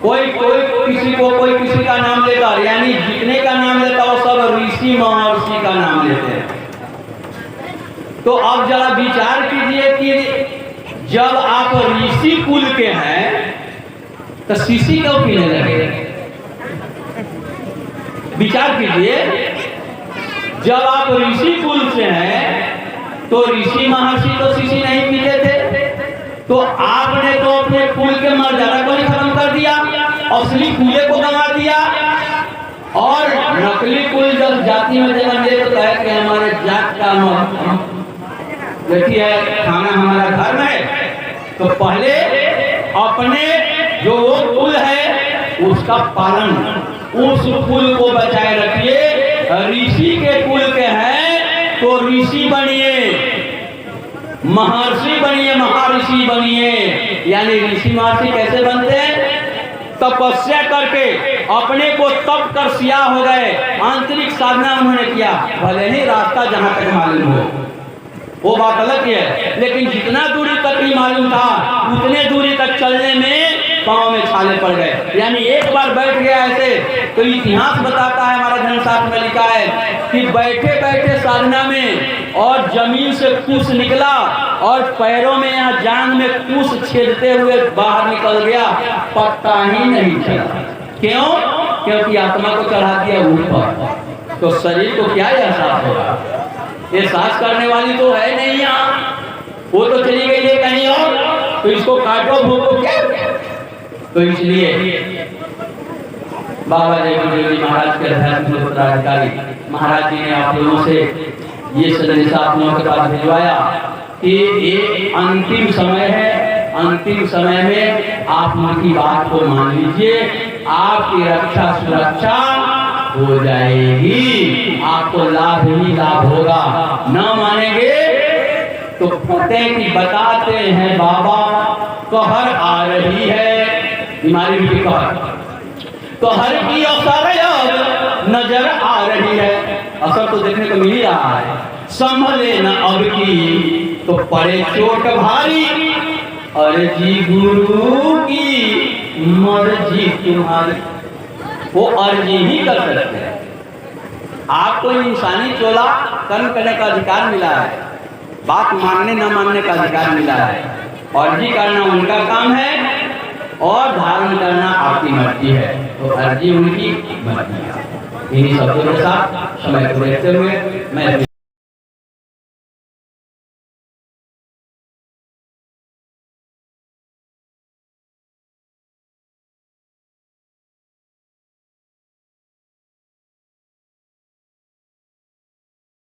कोई किसी को, कोई किसी का नाम लेता, यानी जितने का नाम लेता वो सब ऋषि महर्षि का नाम लेते हैं। तो अब जरा विचार कीजिए कि जब आप ऋषि कुल के हैं तो शीशी क्यों पीने लगे? विचार कीजिए, जब आप ऋषि कुल से हैं तो ऋषि महर्षि तो शीशी नहीं पीते थे, तो आपने तो अपने कुल के मर्यादा को ही खत्म कर दिया, असली कुले को गंवा दिया, और नकली कुल जब जाति में जन्म ले तो कहे कि हमारे जात का देखिए खाना हमारा घर में, तो पहले अपने जो वो कुल है उसका पालन, उस कुल को बचाए रखिए। ऋषि के कुल के हैं तो ऋषि बनिए, महर्षि बनिए, महर्षि बनिए। यानी ऋषि महर्षि कैसे बनते हैं? तपस्या करके अपने को तप कर सिया हो गए, आंतरिक साधना उन्होंने किया, भले ही रास्ता जहां तक मालूम हो वो बात अलग है, लेकिन जितना दूरी तक ही मालूम था उतने दूरी तक चलने में पांव में छाले पड़ गए। यानी एक बार बैठ गया ऐसे, तो इतिहास बताता है, हमारा धर्मशास्त्र में लिखा है कि बैठे बैठे साधना में और जमीन से कुछ निकला और पैरों में यहाँ जांग में कुछ छेदते हुए बाहर निकल गया, पता ही नहीं चला। क्यों? क्योंकि आत्मा को चढ़ा दिया ऊपर, तो शरीर को क्या एहसास होगा? ये सांस करने वाली तो है नहीं यहाँ, वो तो चली गई है कहीं और, तो इसको काटो भूको क्या? तो इसलिए बाबा जय महाराज के अध्यात्म उत्तराधिकारी महाराज जी ने आप लोगों से ये संदेश आप लोगों के पास भिजवाया कि ये अंतिम समय है, अंतिम समय में आप उनकी बात को मान लीजिए, आपकी रक्षा सुरक्षा हो जाएगी, आपको लाभ ही लाभ होगा। न मानेंगे तो फतेह की बताते हैं बाबा कहर आ रही है, बीमारी भी कहर, तो हर की असर नजर आ रही है, असर तो देखने को मिल ही रहा है। संभले न अब की तो पड़े चोट भारी, अरे जी गुरु की मर्जी तुम्हारी। वो अर्जी ही कर सकते हैं। आपको इंसानी चोला कर्म करने का अधिकार मिला है, बात मानने न मानने का अधिकार मिला है। अर्जी करना उनका काम है और धारण करना आपकी मर्जी है, तो अर्जी उनकी मर्जी है। इन्हीं शब्दों के साथ समय को देखते हुए मैं